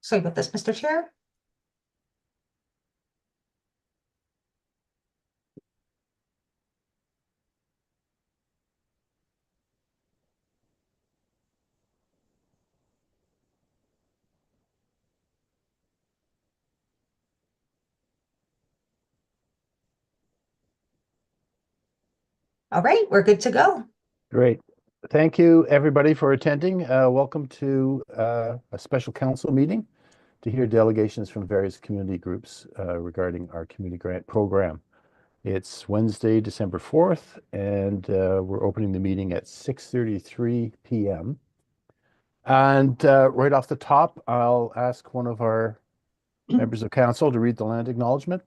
Sorry about this, Mr. Chair. All right, we're good to go. Great. Thank you, everybody, for attending. Welcome to a special council meeting to hear delegations from various community groups regarding our community grant program. It's Wednesday, December 4th, and we're opening the meeting at 6:33 p.m. And right off the top, I'll ask one of our members of council to read the land acknowledgement.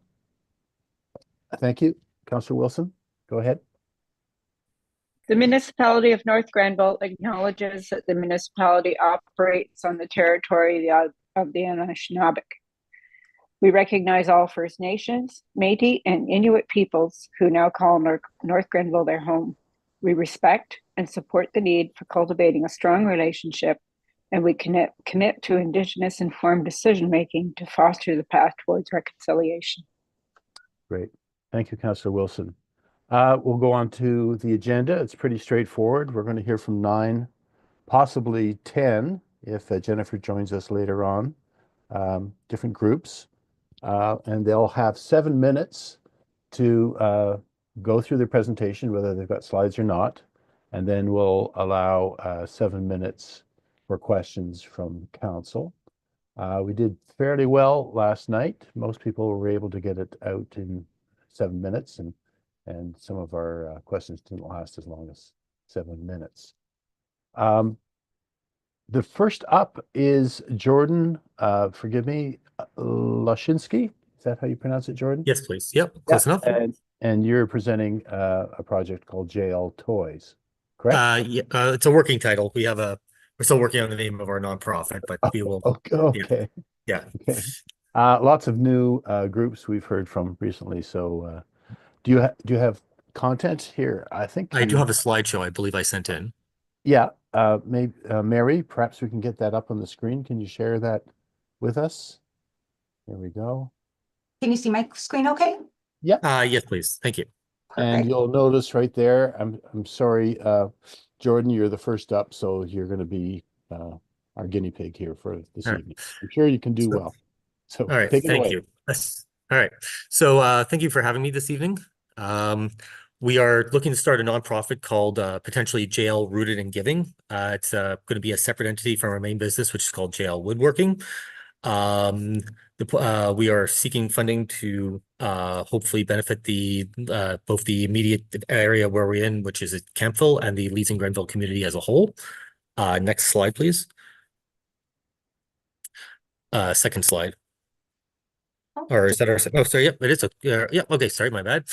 Thank you. Councillor Wilson, go ahead. The municipality of North Grenville acknowledges that the municipality operates on the territory of the Anishinaabe. We recognize all First Nations, Métis, and Inuit peoples who now call North Grenville their home. We respect and support the need for cultivating a strong relationship, and we commit to Indigenous informed decision-making to foster the path towards reconciliation. Great. Thank you, Councillor Wilson. We'll go on to the agenda. It's pretty straightforward. We're going to hear from 9, possibly 10, if Jennifer joins us later on, different groups. And they'll have 7 minutes to go through their presentation, whether they've got slides or not. And then we'll allow 7 minutes for questions from council. We did fairly well last night. Most people were able to get it out in 7 minutes, and some of our questions didn't last as long as 7 minutes. The first up is Jordan, forgive me, Lashinsky. Is that how you pronounce it, Jordan? Yes, please. Yep, close enough. And you're presenting a project called JL Toys, correct? Yeah, it's a working title. We're still working on the name of our nonprofit, but we will. Okay. Yeah. Okay. Lots of new groups we've heard from recently. So do you have content here? I think I do have a slideshow I believe I sent in. Yeah, maybe Mary, perhaps we can get that up on the screen. Can you share that with us? There we go. Can you see my screen okay? Yeah. Yes, please. Thank you. And Perfect. you'll notice right there, I'm sorry, Jordan, you're the first up, so you're going to be our guinea pig here for this evening. I'm sure you can do well. So all right, take it thank away. you. All right. So thank you for having me this evening. We are looking to start a nonprofit called potentially JL Rooted in Giving. It's going to be a separate entity from our main business, which is called JL Woodworking. We are seeking funding to hopefully benefit both the immediate area where we're in, which is at Campville, and the Leeds and Grenville community as a whole. Next slide, please. Second slide. Or is that our, oh, sorry, yep, it is. Yeah, okay, sorry, my bad.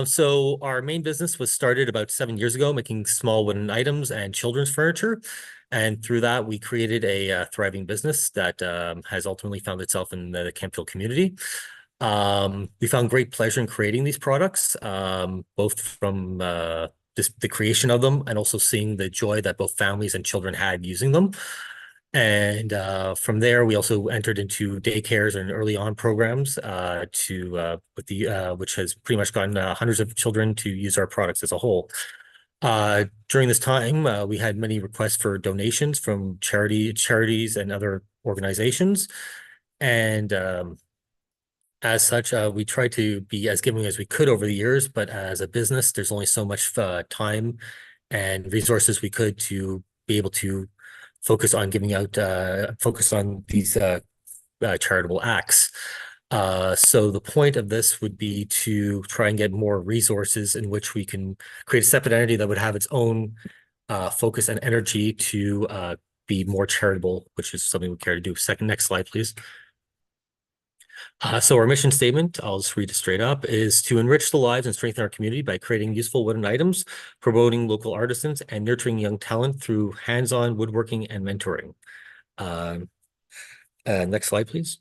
So our main business was started about 7 years ago, making small wooden items and children's furniture. And through that, we created a thriving business that has ultimately found itself in the Campville community. We found great pleasure in creating these products, both from the creation of them and also seeing the joy that both families and children had using them. And from there, we also entered into daycares and early on programs which has pretty much gotten hundreds of children to use our products as a whole. During this time, we had many requests for donations from charities and other organizations. And as such, we tried to be as giving as we could over the years, but as a business, there's only so much time and resources we could to be able to focus on giving out, focus on these charitable acts. So the point of this would be to try and get more resources in which we can create a separate entity that would have its own focus and energy to be more charitable, which is something we care to do. Next slide, please. So our mission statement, I'll just read it straight up, is to enrich the lives and strengthen our community by creating useful wooden items, promoting local artisans, and nurturing young talent through hands-on woodworking and mentoring. Next slide, please.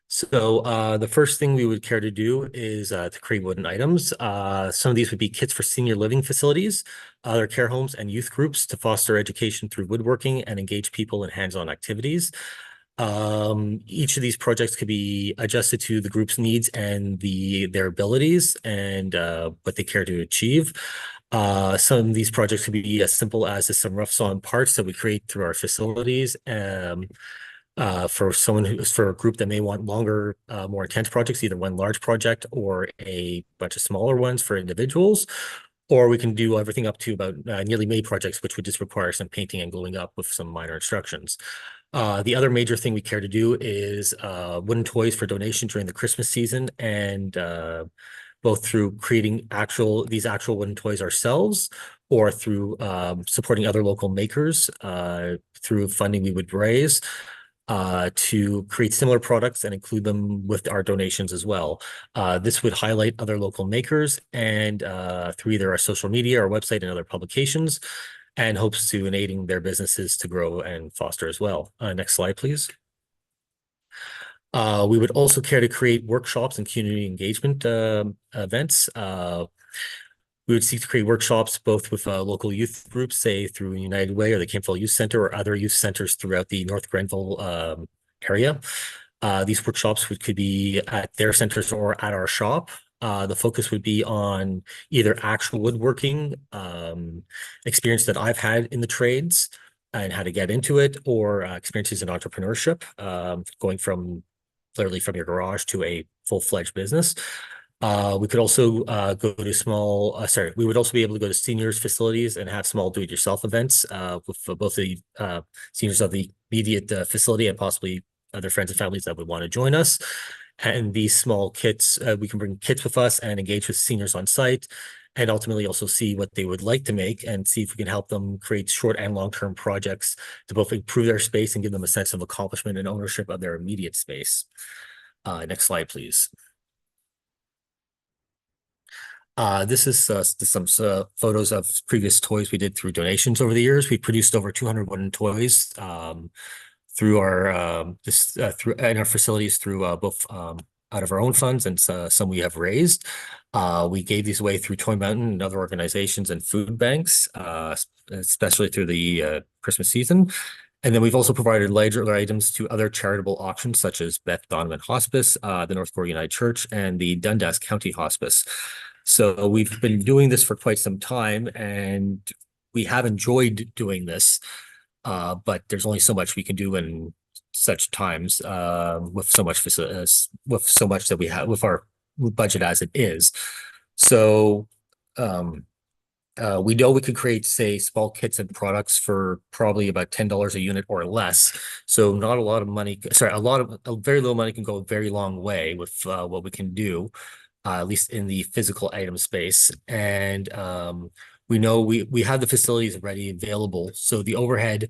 So the first thing we would care to do is to create wooden items. Some of these would be kits for senior living facilities, other care homes, and youth groups to foster education through woodworking and engage people in hands-on activities. Each of these projects could be adjusted to the group's needs and their abilities and what they care to achieve. Some of these projects could be as simple as just some rough sawn parts that we create through our facilities. For a group that may want longer, more intense projects, either one large project or a bunch of smaller ones for individuals. Or we can do everything up to about nearly made projects, which would just require some painting and gluing up with some minor instructions. The other major thing we care to do is wooden toys for donation during the Christmas season, and both through creating these actual wooden toys ourselves, or through supporting other local makers through funding we would raise to create similar products and include them with our donations as well. This would highlight other local makers and through either our social media, our website, and other publications, and hopes to aiding their businesses to grow and foster as well. Next slide, please. We would also care to create workshops and community engagement events. We would seek to create workshops both with local youth groups, say through United Way or the Campbell Youth Center or other youth centers throughout the North Grenville area. These workshops could be at their centers or at our shop. The focus would be on either actual woodworking experience that I've had in the trades and how to get into it, or experiences in entrepreneurship, going from literally from your garage to a full-fledged business. We could also go to we would also be able to go to seniors facilities and have small do-it-yourself events with both the seniors of the immediate facility and possibly other friends and families that would want to join us. And these small kits, we can bring kits with us and engage with seniors on site, and ultimately also see what they would like to make and see if we can help them create short and long-term projects to both improve their space and give them a sense of accomplishment and ownership of their immediate space. Next slide, please. This is some photos of previous toys we did through donations over the years. We produced over 200 wooden toys through our in our facilities through both out of our own funds and some we have raised. We gave these away through Toy Mountain and other organizations and food banks, especially through the Christmas season. And then we've also provided larger items to other charitable auctions, such as Beth Donovan Hospice, the North Gore United Church, and the Dundas County Hospice. So we've been doing this for quite some time, and we have enjoyed doing this, but there's only so much we can do in such times with so much that we have with our budget as it is. So we know we could create, say, small kits and products for probably about $10 a unit or less. So not a lot of money, very little money can go a very long way with what we can do. At least in the physical item space. And we know we have the facilities ready, available. So the overhead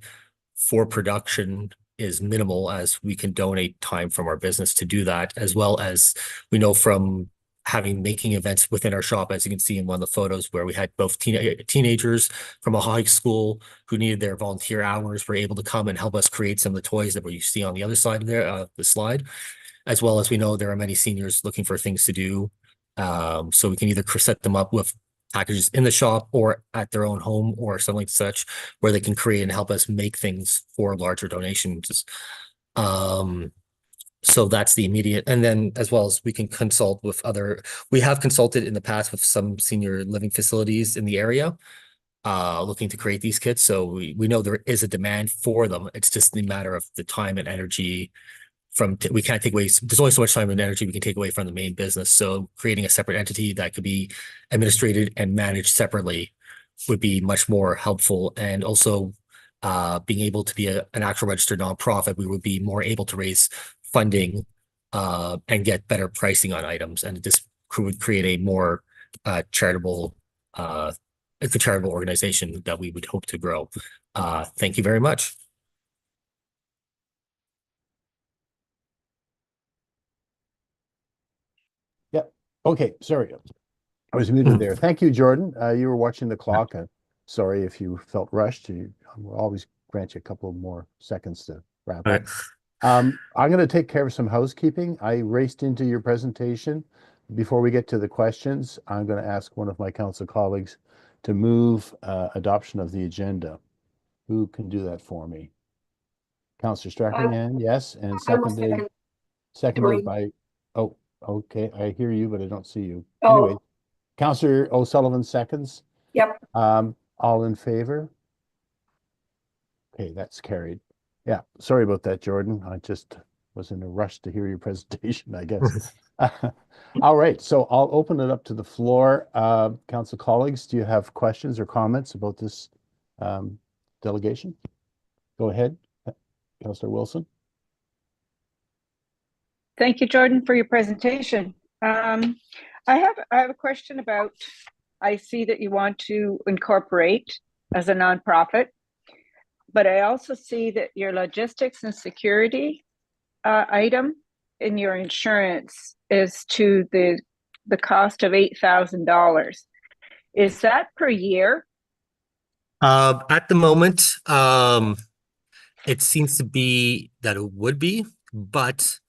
for production is minimal, as we can donate time from our business to do that, as well as we know from making events within our shop, as you can see in one of the photos where we had both teenagers from a high school who needed their volunteer hours were able to come and help us create some of the toys that you see on the other side of the slide. As well as we know there are many seniors looking for things to do. So we can either set them up with packages in the shop or at their own home or something like such, where they can create and help us make things for larger donations. So that's the immediate, and then as well as we can consult with we have consulted in the past with some senior living facilities in the area, looking to create these kits. So we know there is a demand for them. It's just a matter of the time and energy we can't take away, there's only so much time and energy we can take away from the main business. So creating a separate entity that could be administrated and managed separately would be much more helpful. And also being able to be an actual registered nonprofit, we would be more able to raise funding and get better pricing on items. And this would create a more charitable organization that we would hope to grow. Thank you very much. Okay, sorry. I was muted there. Thank you, Jordan. You were watching the clock. Sorry if you felt rushed. We'll always grant you a couple more seconds to wrap up. I'm going to take care of some housekeeping. I raced into your presentation. Before we get to the questions, I'm going to ask one of my council colleagues to move adoption of the agenda. Who can do that for me? Councillor Stracklingan, yes, and I will seconded Doreen. by, oh, okay, I hear you, but I don't see you. Oh. Anyway, Councillor O'Sullivan seconds. Yep. All in favor? Okay, that's carried. Yeah, sorry about that, Jordan. I just was in a rush to hear your presentation, I guess. All right, so I'll open it up to the floor. Council colleagues, do you have questions or comments about this delegation? Go ahead, Councillor Wilson. Thank you, Jordan, for your presentation. I have a question about, I see that you want to incorporate as a nonprofit, but I also see that your logistics and security item in your insurance is to the cost of $8,000. Is that per year? At the moment, it seems to be that it would be, but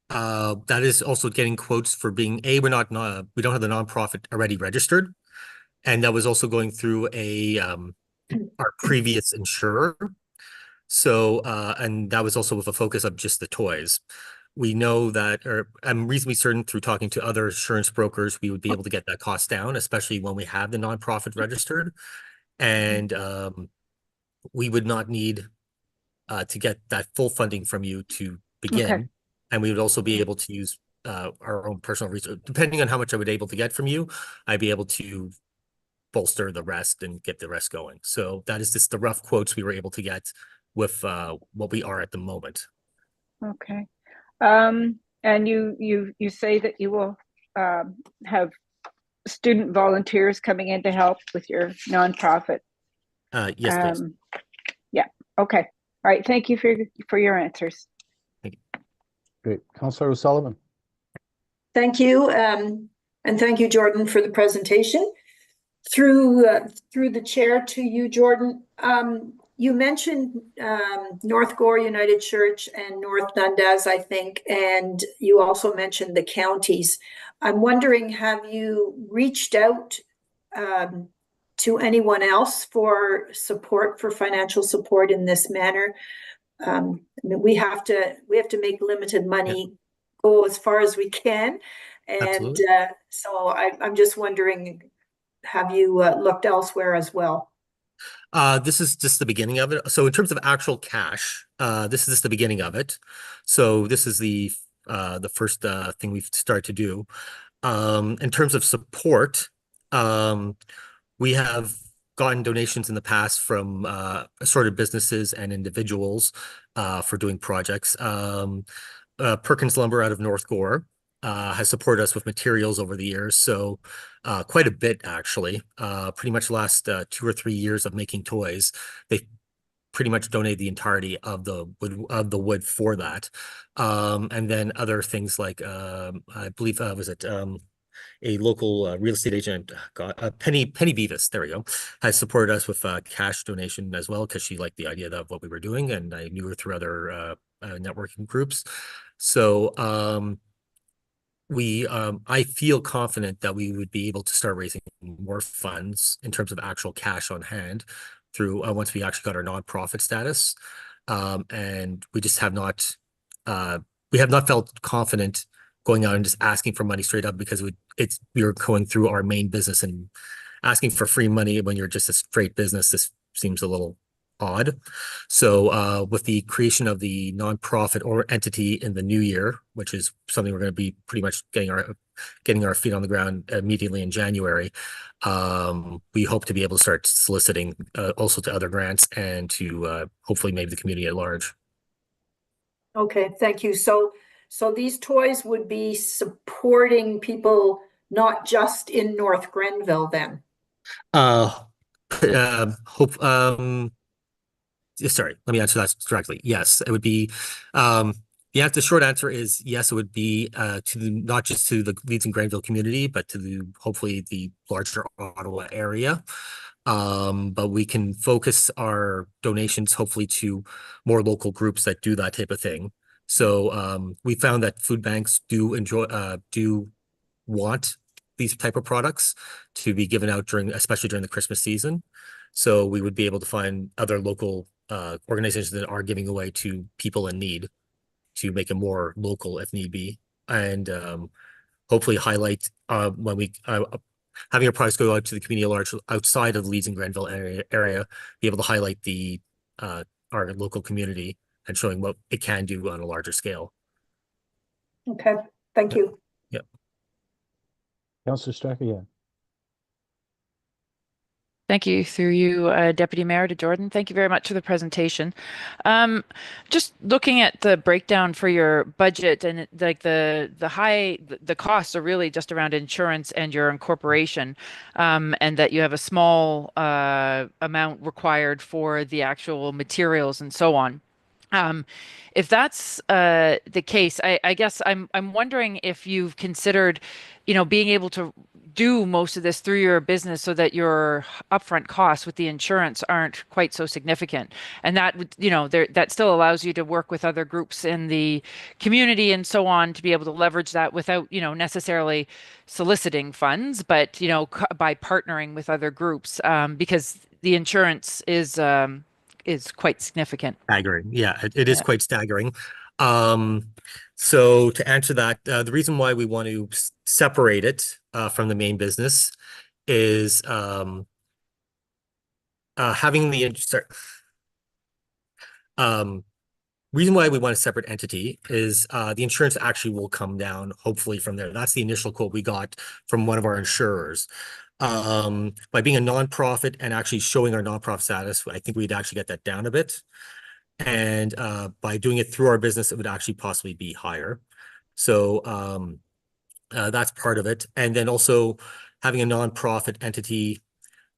that is also getting quotes for being we don't have the nonprofit already registered, and that was also going through our previous insurer. So and that was also with a focus of just the toys. We know that, or I'm reasonably certain through talking to other insurance brokers, we would be able to get that cost down, especially when we have the nonprofit registered, and we would not need to get that full funding from you to begin. Okay. And we would also be able to use our own personal resources. Depending on how much I would able to get from you, I'd be able to bolster the rest and get the rest going. So that is just the rough quotes we were able to get with what we are at the moment. Okay. And you say that you will have student volunteers coming in to help with your nonprofit. Yes, please. Yeah. Okay. All right. Thank you for your answers. Great. Councillor O'Sullivan. Thank you. And thank you, Jordan, for the presentation. Through the chair to you, Jordan, you mentioned North Gore United Church and North Dundas, I think, and you also mentioned the counties. I'm wondering, have you reached out to anyone else for support, for financial support in this manner? I mean, we have to make limited money go as far as we can, and so I'm just wondering, have you looked elsewhere as well? This is just the beginning of it. So in terms of actual cash, this is just the beginning of it. So this is the first thing we've started to do. In terms of support, we have gotten donations in the past from assorted businesses and individuals for doing projects. Perkins Lumber out of North Gore has supported us with materials over the years, so quite a bit actually. Pretty much the last 2 or 3 years of making toys, they pretty much donated the entirety of the wood for that. And then other things like I believe was it a local real estate agent, Penny Beavis, there we go, has supported us with cash donation as well, because she liked the idea of what we were doing, and I knew her through other networking groups. So I feel confident that we would be able to start raising more funds in terms of actual cash on hand through once we actually got our nonprofit status, and we just have not felt confident going out and just asking for money straight up, because we were going through our main business, and asking for free money when you're just a straight business, this seems a little odd. So with the creation of the nonprofit or entity in the new year, which is something we're going to be pretty much getting our feet on the ground immediately in January, we hope to be able to start soliciting also to other grants and to hopefully maybe the community at large. Okay, thank you. So these toys would be supporting people not just in North Grenville then? Sorry, let me answer that directly. Yes, it would be. The short answer is yes, it would be not just to the Leeds and Grenville community, but to hopefully the larger Ottawa area. But we can focus our donations hopefully to more local groups that do that type of thing. So we found that food banks do want these type of products to be given out especially during the Christmas season. So we would be able to find other local organizations that are giving away to people in need to make it more local if need be, and hopefully highlight when we having our products go out to the community at large outside of the Leeds and Grenville area, be able to highlight the our local community and showing what it can do on a larger scale. Okay, thank you. Councillor Strachan, yeah. Thank you. Through you, Deputy Mayor, to Jordan. Thank you very much for the presentation. Just looking at the breakdown for your budget, and like the costs are really just around insurance and your incorporation, and that you have a small amount required for the actual materials and so on. If that's the case, I guess I'm wondering if you've considered, being able to do most of this through your business so that your upfront costs with the insurance aren't quite so significant. And that would, that still allows you to work with other groups in the community and so on to be able to leverage that without, necessarily soliciting funds, but, by partnering with other groups, because the insurance is quite significant. Staggering. Yeah, it is quite staggering. So to answer that, the reason why we want to separate it from the main business is having the reason why we want a separate entity is the insurance actually will come down hopefully from there. That's the initial quote we got from one of our insurers. By being a nonprofit and actually showing our nonprofit status, I think we'd actually get that down a bit. And by doing it through our business, it would actually possibly be higher. So that's part of it. And then also having a nonprofit entity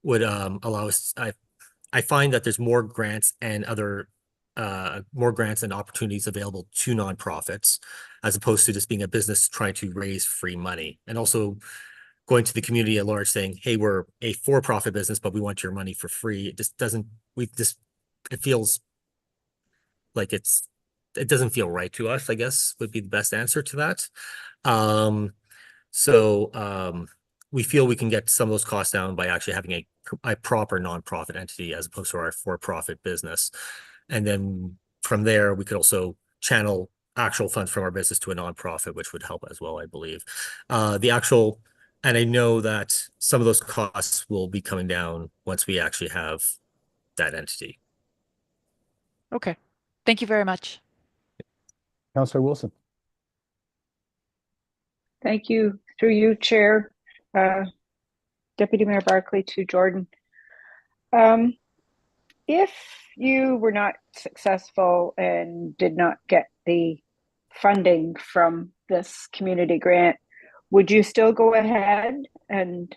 would allow us. I find that there's more grants and opportunities available to nonprofits as opposed to just being a business trying to raise free money. And also going to the community at large saying, hey, we're a for-profit business, but we want your money for free. It just doesn't, it feels like it doesn't feel right to us, I guess, would be the best answer to that. We feel we can get some of those costs down by actually having a proper nonprofit entity as opposed to our for-profit business. And then from there, we could also channel actual funds from our business to a nonprofit, which would help as well, I believe. And I know that some of those costs will be coming down once we actually have that entity. Okay. Thank you very much. Councillor Wilson. Thank you. Through you, Chair, Deputy Mayor Barclay, to Jordan. If you were not successful and did not get the funding from this community grant, would you still go ahead and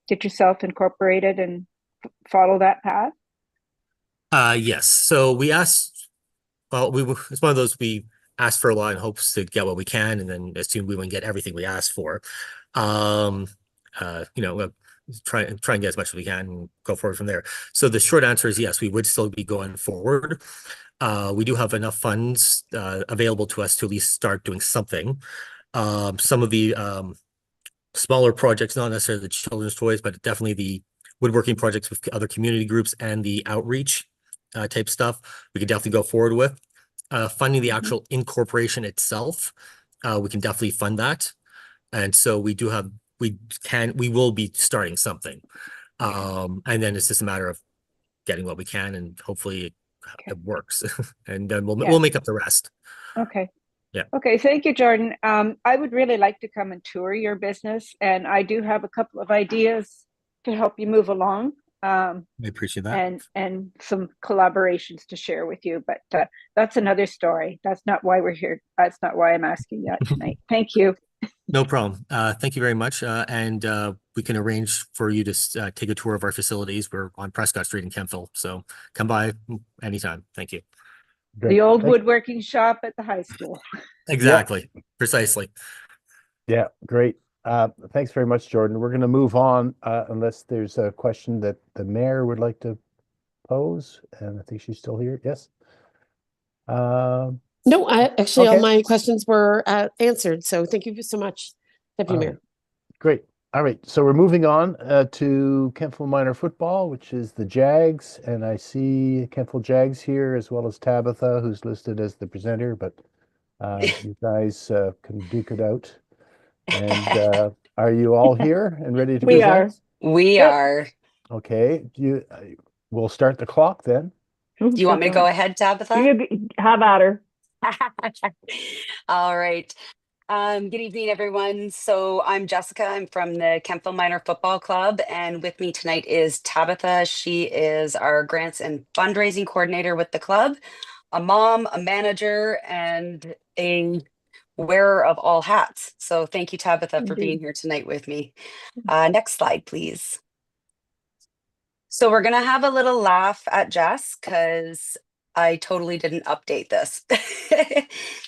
get yourself incorporated and follow that path? Yes. So we asked, it's one of those we asked for a lot in hopes to get what we can, and then assume we wouldn't get everything we asked for. Try and get as much as we can and go forward from there. So the short answer is yes, we would still be going forward. We do have enough funds available to us to at least start doing something. Some of the smaller projects, not necessarily the children's toys, but definitely the woodworking projects with other community groups and the outreach type stuff, we could definitely go forward with. Funding the actual incorporation itself, we can definitely fund that. And so we will be starting something. And then it's just a matter of getting what we can, and hopefully it works. And then we'll make up the rest. Okay. Yeah. Okay. Thank you, Jordan. I would really like to come and tour your business, and I do have a couple of ideas to help you move along. I appreciate that. And some collaborations to share with you, but that's another story. That's not why we're here. That's not why I'm asking that tonight. Thank you. No problem. Thank you very much. And we can arrange for you to take a tour of our facilities. We're on Prescott Street in Kemptville, so come by anytime. Thank you. Great. The old woodworking shop at the high school. Exactly. Yep. Precisely. Yeah, great. Thanks very much, Jordan. We're going to move on unless there's a question that the mayor would like to pose. And I think she's still here. Yes. No, actually, all Okay. my questions were answered. So thank you so much, Deputy All Mayor. right. Great. All right. So we're moving on to Kentville Minor Football, which is the Jags. And I see Kentville Jags here as well as Tabitha, who's listed as the presenter, but you guys can duke it out. And are you all here and ready to We present? We Yep. are. Okay. We'll start the clock then. Do you want me to go ahead, Tabitha? You have at her. All right. Good evening, everyone. So I'm Jessica. I'm from the Kentville Minor Football Club, and with me tonight is Tabitha. She is our grants and fundraising coordinator with the club, a mom, a manager, and a wearer of all hats. So thank you, Tabitha, for being Indeed. here tonight with me. Next slide, please. So we're gonna have a little laugh at Jess because I totally didn't update this.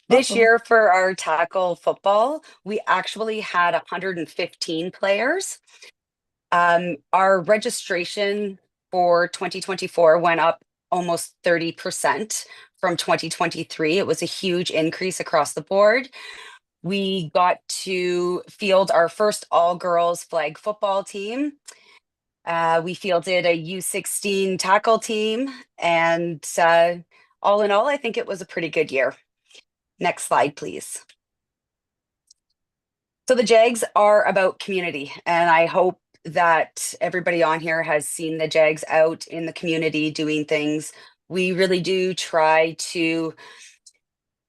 This Uh-oh. year for our tackle football, we actually had 115 players. Our registration for 2024 went up almost 30% from 2023. It was a huge increase across the board. We got to field our first all-girls flag football team. We fielded a U16 tackle team, and all in all, I think it was a pretty good year. Next slide, please. So the Jags are about community, and I hope that everybody on here has seen the Jags out in the community doing things. We really do try to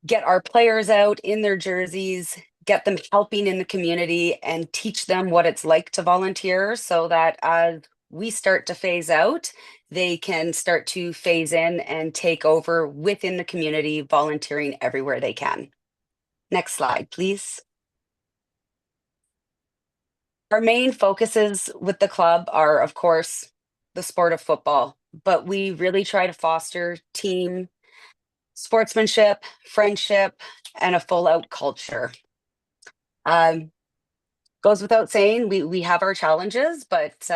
get our players out in their jerseys, get them helping in the community, and teach them what it's like to volunteer so that as we start to phase out, they can start to phase in and take over within the community, volunteering everywhere they can. Next slide, please. Our main focuses with the club are, of course, the sport of football, but we really try to foster team sportsmanship, friendship, and a full out culture. Goes without saying, we have our challenges, but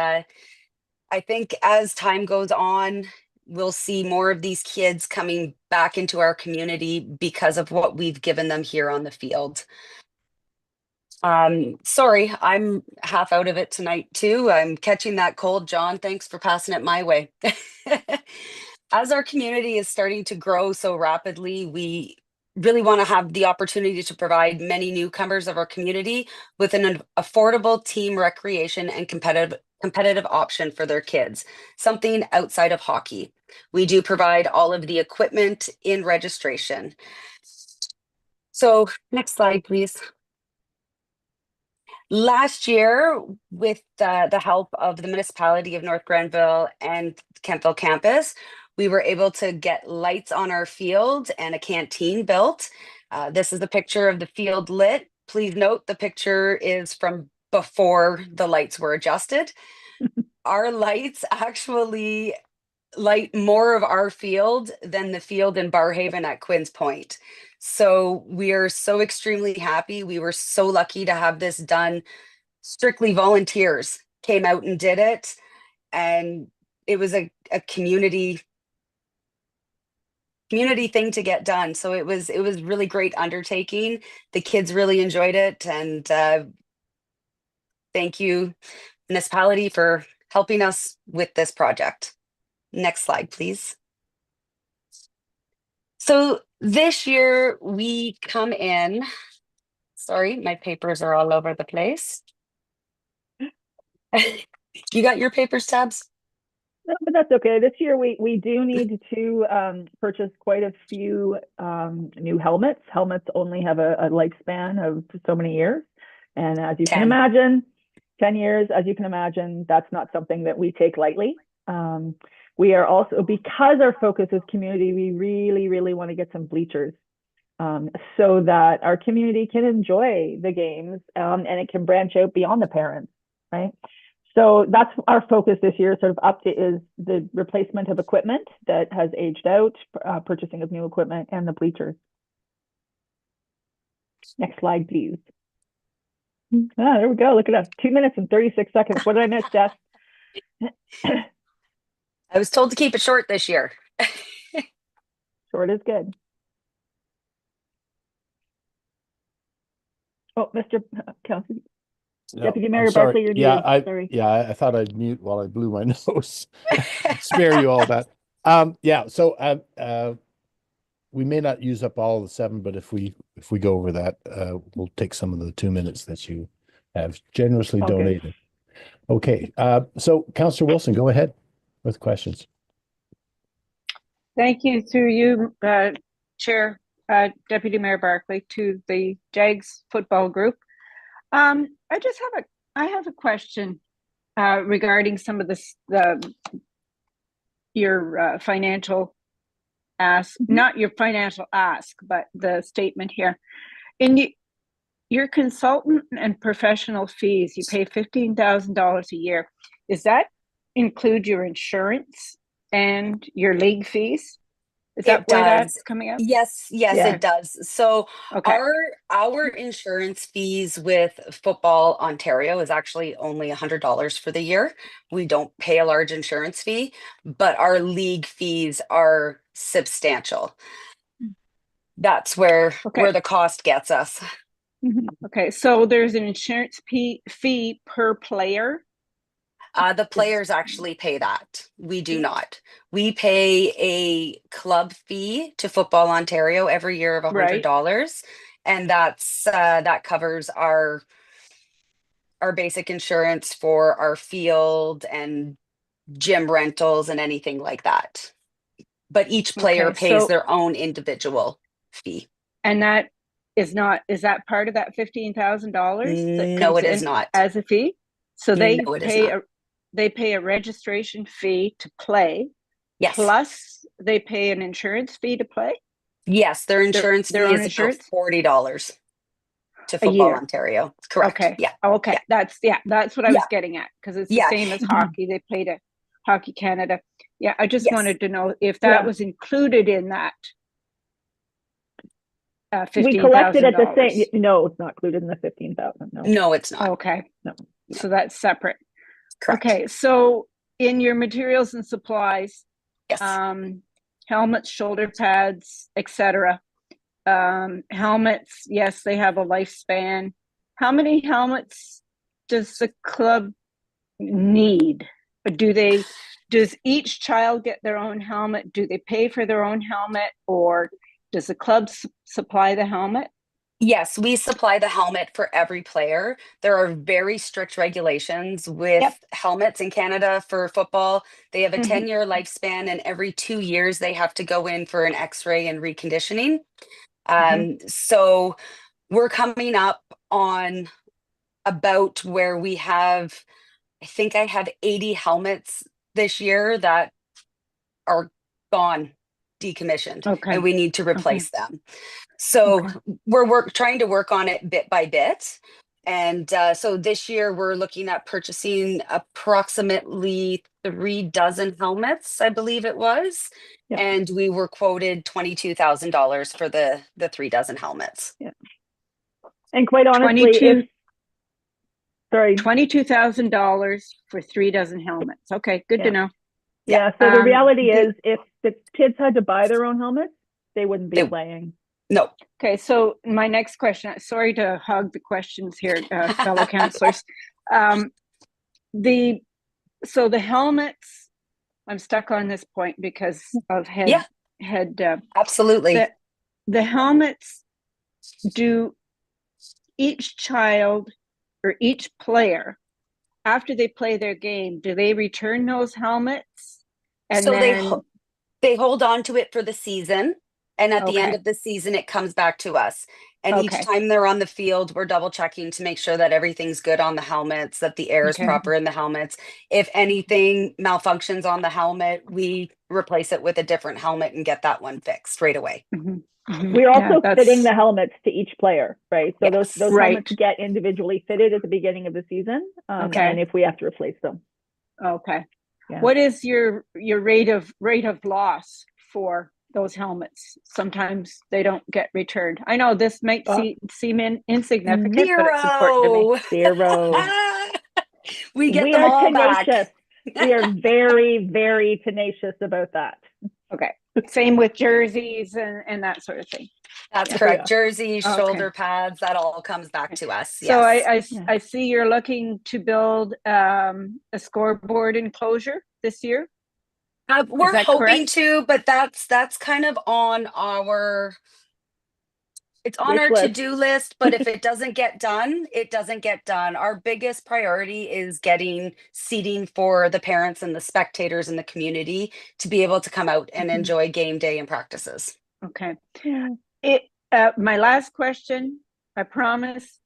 I think as time goes on, we'll see more of these kids coming back into our community because of what we've given them here on the field. Sorry, I'm half out of it tonight too. I'm catching that cold, John. Thanks for passing it my way. As our community is starting to grow so rapidly, we really want to have the opportunity to provide many newcomers of our community with an affordable team recreation and competitive option for their kids, something outside of hockey. We do provide all of the equipment in registration. So next slide, please. Last year, with the help of the municipality of North Granville and Kentville campus, we were able to get lights on our field and a canteen built. This is a picture of the field lit. Please note the picture is from before the lights were adjusted. Our lights actually light more of our field than the field in Barrhaven at Quinns Point. So we are so extremely happy. We were so lucky to have this done. Strictly volunteers came out and did it. And it was a community thing to get done. So it was really great undertaking. The kids really enjoyed it. And thank you, municipality, for helping us with this project. Next slide, please. So this year we come in, sorry, my papers are all over the place. You got your papers, Tabs? No, but that's okay. This year we do need to purchase quite a few new helmets. Helmets only have a lifespan of so many years. And as you can imagine, 10 years, as you can imagine, that's not something that we take lightly. We are also, because our focus is community, we really, really want to get some bleachers so that our community can enjoy the games and it can branch out beyond the parents, right? So that's our focus this year, sort of is the replacement of equipment that has aged out, purchasing of new equipment, and the bleachers. Next slide, please. There we go. Look at us. 2 minutes and 36 seconds. What did I miss, Jess? I was told to keep it short this year. Short is good. Oh, Mr. Council, No, Deputy I'm Mayor sorry. Barclay, you're Yeah, muted. Sorry. I thought I'd mute while I blew my nose. Spare you all that. Yeah, so we may not use up all the 7, but if we go over that, we'll take some of the 2 minutes that you have generously Okay. donated. Okay, so Councillor Wilson, go ahead with questions. Thank you through you, Chair, Deputy Mayor Barclay, to the Jags football group. I have a question regarding some of this, your financial ask, not your financial ask, but the statement here. In your consultant and professional fees, you pay $15,000 a year. Does that include your insurance and your league fees? Is that It where does. that's coming out? Yes, Yeah. it does. So Okay. our insurance fees with Football Ontario is actually only $100 for the year. We don't pay a large insurance fee, but our league fees are substantial. That's where the cost gets us. Okay, so there's an insurance fee per player. The players actually pay that. We do not. We pay a club fee to Football Ontario every year of $100, and that covers our basic insurance for our field and gym rentals and anything like that. But each player pays their own individual fee. And that is that part of that $15,000? No, it is not. As a fee? So they No, it is not. They pay a registration fee to play. Yes. Plus they pay an insurance fee to play. Yes, their insurance fee is about $40 to Football Ontario. Correct. Okay. Yeah. Okay. Yeah. That's what I was getting at, because it's the same as hockey. They played at Hockey Canada. Yeah, I just wanted to know if that was included in that. $15,000. We collected at the same. No, it's not included in the 15,000. No, it's not. Okay. No. So that's separate. Correct. Okay, so in your materials and supplies, yes, helmets, shoulder pads, etc. Helmets, yes, they have a lifespan. How many helmets does the club need? Does each child get their own helmet? Do they pay for their own helmet, or does the club supply the helmet? Yes, we supply the helmet for every player. There are very strict regulations with helmets in Canada for football. They have a 10-year lifespan, and every 2 years they have to go in for an X-ray and reconditioning. So we're coming up on about where we have, I think I have 80 helmets this year that are gone, decommissioned, and we need to replace them. So we're trying to work on it bit by bit. And so this year we're looking at purchasing approximately 3 dozen helmets, I believe it was. And we were quoted $22,000 for the 3 dozen helmets. Yeah. And quite honestly, $22,000 for 3 dozen helmets. Okay, good to know. Yeah, so the reality is, if the kids had to buy their own helmets, they wouldn't be playing. No. Okay, so my next question, sorry to hog the questions here, fellow councillors. The helmets, I'm stuck on this point because of absolutely. The helmets, do each child or each player, after they play their game, do they return those helmets? And so then they hold on to it for the season. And at the end of the season, it comes back to us. And each time they're on the field, we're double checking to make sure that everything's good on the helmets, that the air is proper in the helmets. If anything malfunctions on the helmet, we replace it with a different helmet and get that one fixed right away. We're also fitting the helmets to each player, right? So those helmets get individually fitted at the beginning of the season, and if we have to replace them. Okay. Yeah. What is your rate of loss for those helmets? Sometimes they don't get returned. I know this might seem insignificant, but it's important to me. 0. We get them all back. We are very, very tenacious about that. Okay. Same with jerseys and that sort of thing. That's Yeah. correct. Jerseys, Okay. shoulder pads, that all comes back to us. So Yes. I see you're looking to build a scoreboard enclosure this year. We're that hoping correct? to, but that's kind of on our Wish list. to-do list, but if it doesn't get done, it doesn't get done. Our biggest priority is getting seating for the parents and the spectators in the community to be able to come out and Mhm. enjoy game day and practices. Okay. Yeah. My last question, I promise.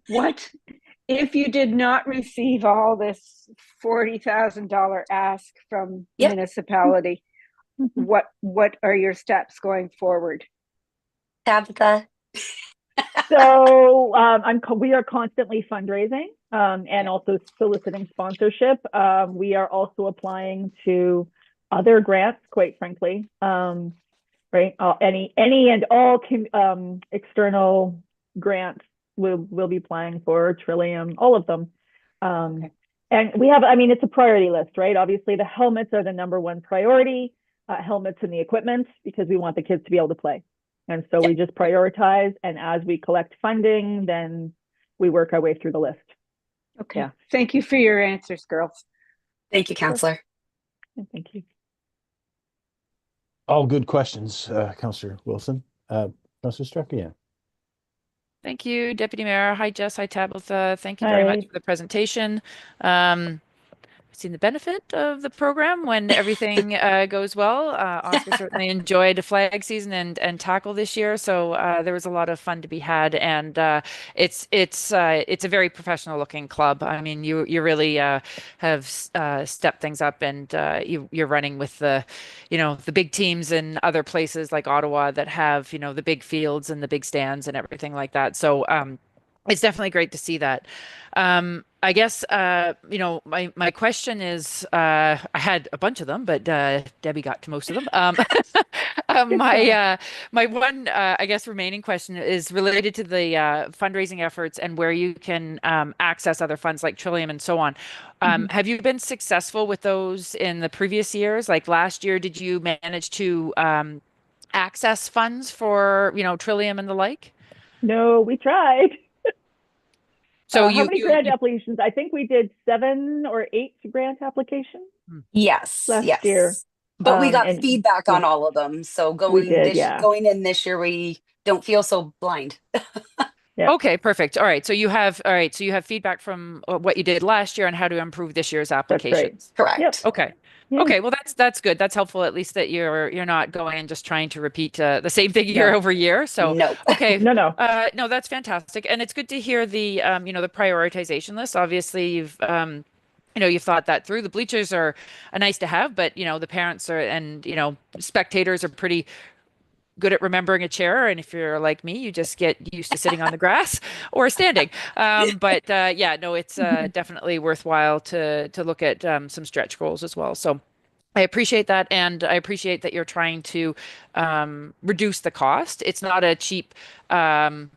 What if you did not receive all this $40,000 ask from Yep. municipality? What are your steps going forward? Tabitha? So we are constantly fundraising and also soliciting sponsorship. We are also applying to other grants, quite frankly. Right, any and all external grants we'll be applying for, Trillium, all of them. And we have, I mean, it's a priority list, right? Obviously, the helmets are the #1 priority. Helmets and the equipment, because we want the kids to be able to play. And so we just prioritize, and as we collect funding, then we work our way through the list. Okay. Yeah. Thank you for your answers, girls. Thank you, Counselor. Thank you. All good questions, Councillor Wilson. Councillor Strakian. Thank you, Deputy Mayor. Hi, Jess. Hi, Tabitha. Thank you very much Hi. for the presentation. I've seen the benefit of the program when everything goes well. Oscar certainly enjoyed flag season and tackle this year, so there was a lot of fun to be had, and it's a very professional looking club. I mean, you really have stepped things up, and you're running with the big teams in other places like Ottawa that have the big fields and the big stands and everything like that. So it's definitely great to see that. I guess, my question is, I had a bunch of them, but Debbie got to most of them. My one, I guess, remaining question is related to the fundraising efforts and where you can access other funds like Trillium and so on. Have you been successful with those in the previous years? Like last year, did you manage to access funds for, Trillium and the like? No, we tried. So how many grant applications? I think we did 7 or 8 grant applications. Yes. Last year. But we got and- feedback on all of them. So going in this year, we don't feel so blind. Yeah. Okay, perfect. All right. So you have feedback from what you did last year on how to improve this year's applications. Correct. Yep. Okay. Yeah. Okay, well that's good. That's helpful, at least that you're not going and just trying to repeat the same thing year over year. So No. okay, No. no, that's fantastic, and it's good to hear the the prioritization list. Obviously, you've you've thought that through. The bleachers are nice to have, but the parents are and spectators are pretty good at remembering a chair, and if you're like me, you just get used to sitting on the grass or standing. But it's definitely worthwhile to look at some stretch goals as well. So I appreciate that, and I appreciate that you're trying to reduce the cost. It's not a cheap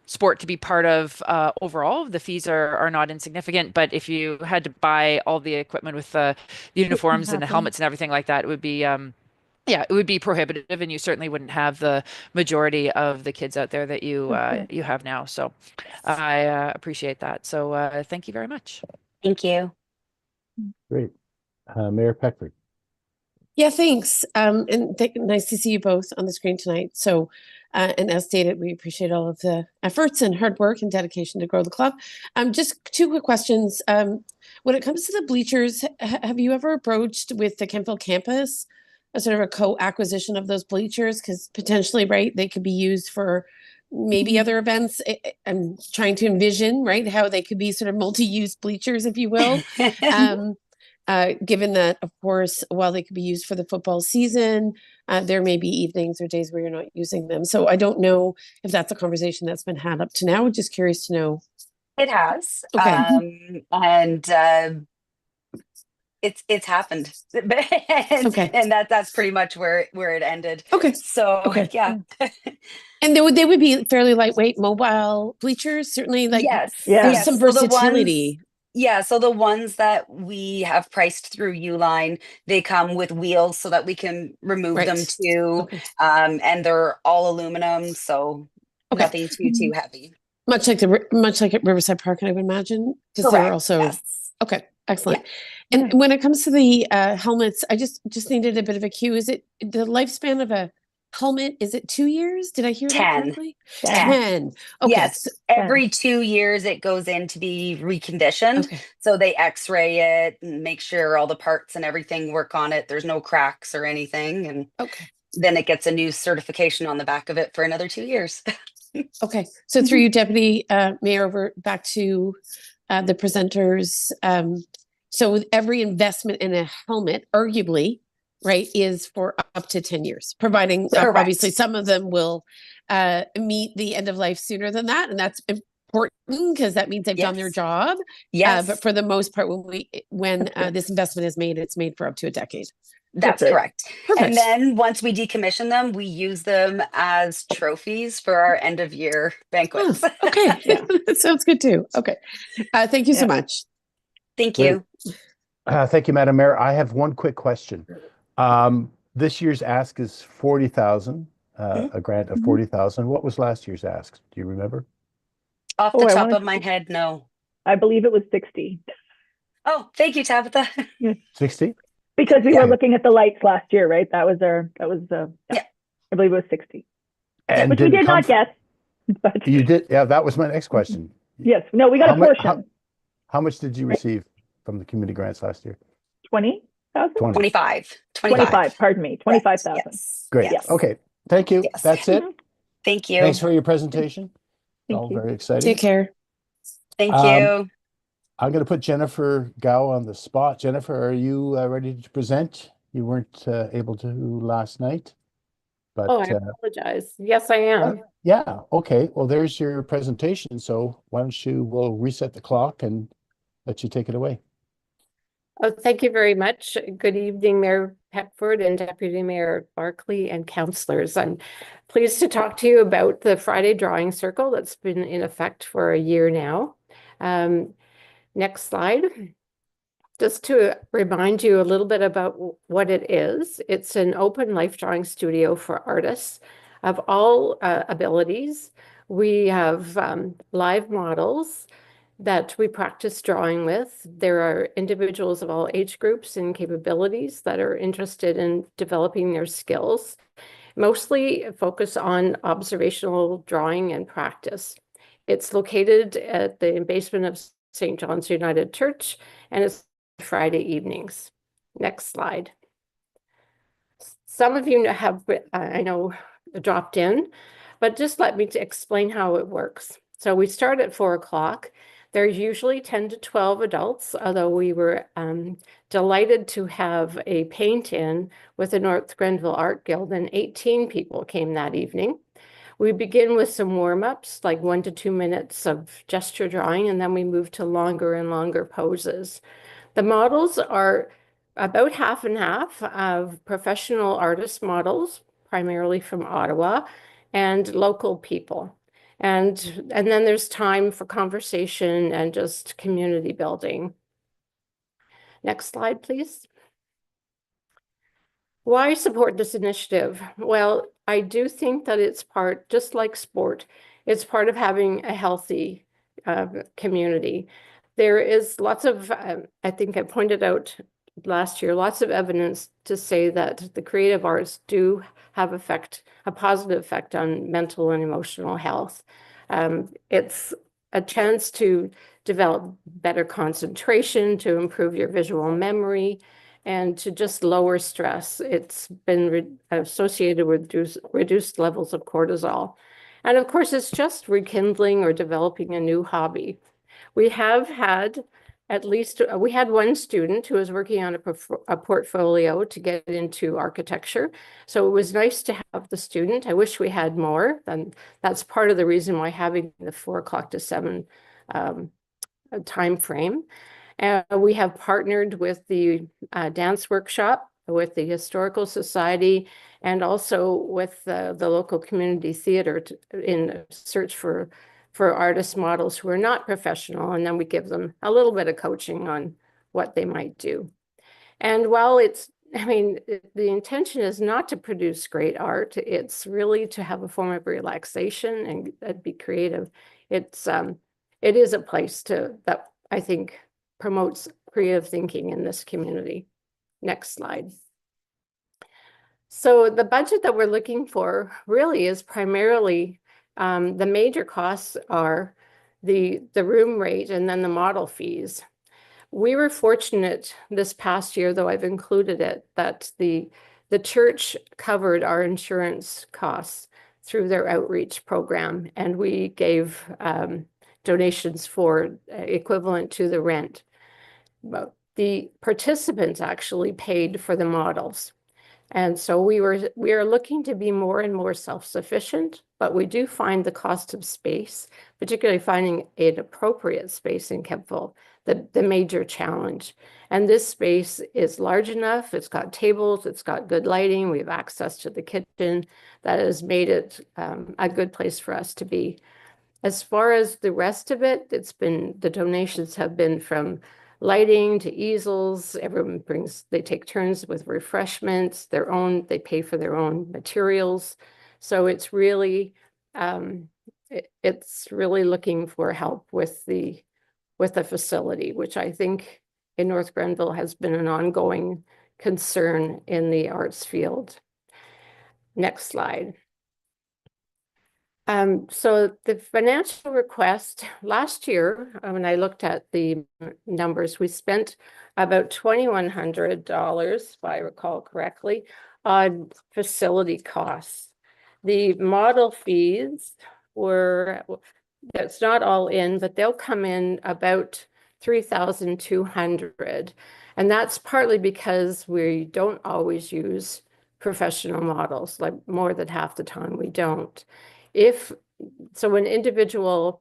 sport to be part of overall. The fees are not insignificant, but if you had to buy all the equipment with the uniforms and the helmets and everything like that, it would be it would be prohibitive, and you certainly wouldn't have the majority of the kids out there that you have now. So I appreciate that. So thank you very much. Thank you. Great. Mayor Peckford. Yeah, thanks. And nice to see you both on the screen tonight. So, and as stated, we appreciate all of the efforts and hard work and dedication to grow the club. Just 2 quick questions. When it comes to the bleachers, have you ever approached with the Kemptville campus a sort of a co-acquisition of those bleachers? Because potentially, right, they could be used for maybe other events. I'm trying to envision, right, how they could be sort of multi-use bleachers, if you will. Given that, of course, while they could be used for the football season, there may be evenings or days where you're not using them. So I don't know if that's a conversation that's been had up to now. Just curious to know. It has. Okay. And it's happened. And that's pretty much where it ended. Okay. So yeah. And they would be fairly lightweight mobile bleachers, certainly, like yes. there's Yes. some So the versatility. Yeah, so the ones that we have priced through Uline, they come with wheels so that we can remove them Right. too. Okay. And they're all aluminum, so Okay. nothing too heavy. Much like much like at Riverside Park, I would imagine, because they're Correct. also Yes. okay. Excellent. And when it comes to the helmets, I just needed a bit of a cue. Is it the lifespan of a helmet? Is it 2 years? Did I hear that 10. correctly? 10. 10. Okay. Yes, so- every 2 years it goes in to be reconditioned. okay. So they x-ray it and make sure all the parts and everything work on it. There's no cracks or anything. And Okay. then it gets a new certification on the back of it for another 2 years. Okay. So through you, Deputy Mayor, over back to the presenters. So with every investment in a helmet, arguably, right, is for up to 10 years, providing Correct. obviously some of them will meet the end of life sooner than that. And that's important because that means they've done their Yes. job. Yes, But for the most part, when this investment is made, it's made for up to a decade. that's right. correct. Perfect. And then once we decommission them, we use them as trophies for our end of year banquets. Oh, okay. Yeah. That sounds good too. Okay. Thank you so Yeah. much. Thank Great. you. Thank you, Madam Mayor. I have one quick question. This year's ask is 40,000, a grant of 40,000. What was last year's ask? Do you remember? Off Oh, the I top wanted of my to- head, no. I believe it was 60 Oh, thank you, Tabitha. 60? because we Yeah. were looking at the lights last year, right? That was Yeah. I believe it was 60, And which we it did come not get. But You did? Yeah, that was my next question. yes, no, we got How a mu- portion. How much did you Right. receive from the community grants last year? 20,000? 20. 25. 25, pardon me, 25,000. Yes. Great. Yes. Okay. Thank you. Yes. That's it. Thank you. Thanks for your presentation. Thank All you. very exciting. Take care. Thank Um, you. I'm going to put Jennifer Gow on the spot. Jennifer, are you ready to present? You weren't able to last night, but Oh, I apologize. Yes, I am. yeah. Okay. Well, there's your presentation. So why don't we'll reset the clock and let you take it away. Oh, thank you very much. Good evening, Mayor Peckford and Deputy Mayor Barclay and councillors. I'm pleased to talk to you about the Friday Drawing Circle that's been in effect for a year now. Next slide. Just to remind you a little bit about what it is, it's an open life drawing studio for artists of all abilities. We have live models that we practice drawing with. There are individuals of all age groups and capabilities that are interested in developing their skills, mostly focus on observational drawing and practice. It's located at the basement of St. John's United Church, and it's Friday evenings. Next slide. Some of you have, I know, dropped in, but just let me explain how it works. So we start at 4 o'clock. There's usually 10 to 12 adults, although we were delighted to have a paint-in with the North Grenville Art Guild, and 18 people came that evening. We begin with some warm-ups, like 1 to 2 minutes of gesture drawing, and then we move to longer and longer poses. The models are about half and half of professional artist models, primarily from Ottawa, and local people. And then there's time for conversation and just community building. Next slide, please. Why support this initiative? Well, I do think that it's part, just like sport, it's part of having a healthy community. There is lots of, I think I pointed out last year, lots of evidence to say that the creative arts do have a positive effect on mental and emotional health. It's a chance to develop better concentration, to improve your visual memory, and to just lower stress. It's been associated with reduced levels of cortisol. And of course, it's just rekindling or developing a new hobby. We have had we had one student who was working on a portfolio to get into architecture. So it was nice to have the student. I wish we had more. And that's part of the reason why having the 4 o'clock to 7 time frame. We have partnered with the dance workshop, with the Historical Society, and also with the local community theater in search for for artist models who are not professional, and then we give them a little bit of coaching on what they might do. And while the intention is not to produce great art, it's really to have a form of relaxation and be creative. It is a place that I think promotes creative thinking in this community. Next slide. So the budget that we're looking for really is primarily the major costs are the room rate and then the model fees. We were fortunate this past year, though I've included it, that the church covered our insurance costs through their outreach program, and we gave donations for equivalent to the rent. But the participants actually paid for the models. And so we are looking to be more and more self-sufficient, but we do find the cost of space, particularly finding an appropriate space in Kemptville, the major challenge. And this space is large enough, it's got tables, it's got good lighting, we have access to the kitchen. That has made it a good place for us to be. As far as the rest of it, the donations have been from lighting to easels. Everyone they take turns with refreshments, they pay for their own materials. So it's really, it's really looking for help with the facility, which I think in North Grenville has been an ongoing concern in the arts field. Next slide. So the financial request last year, when I looked at the numbers, we spent about $2,100, if I recall correctly, on facility costs. The model fees that's not all in, but they'll come in about $3,200. And that's partly because we don't always use professional models, like more than half the time we don't. So an individual,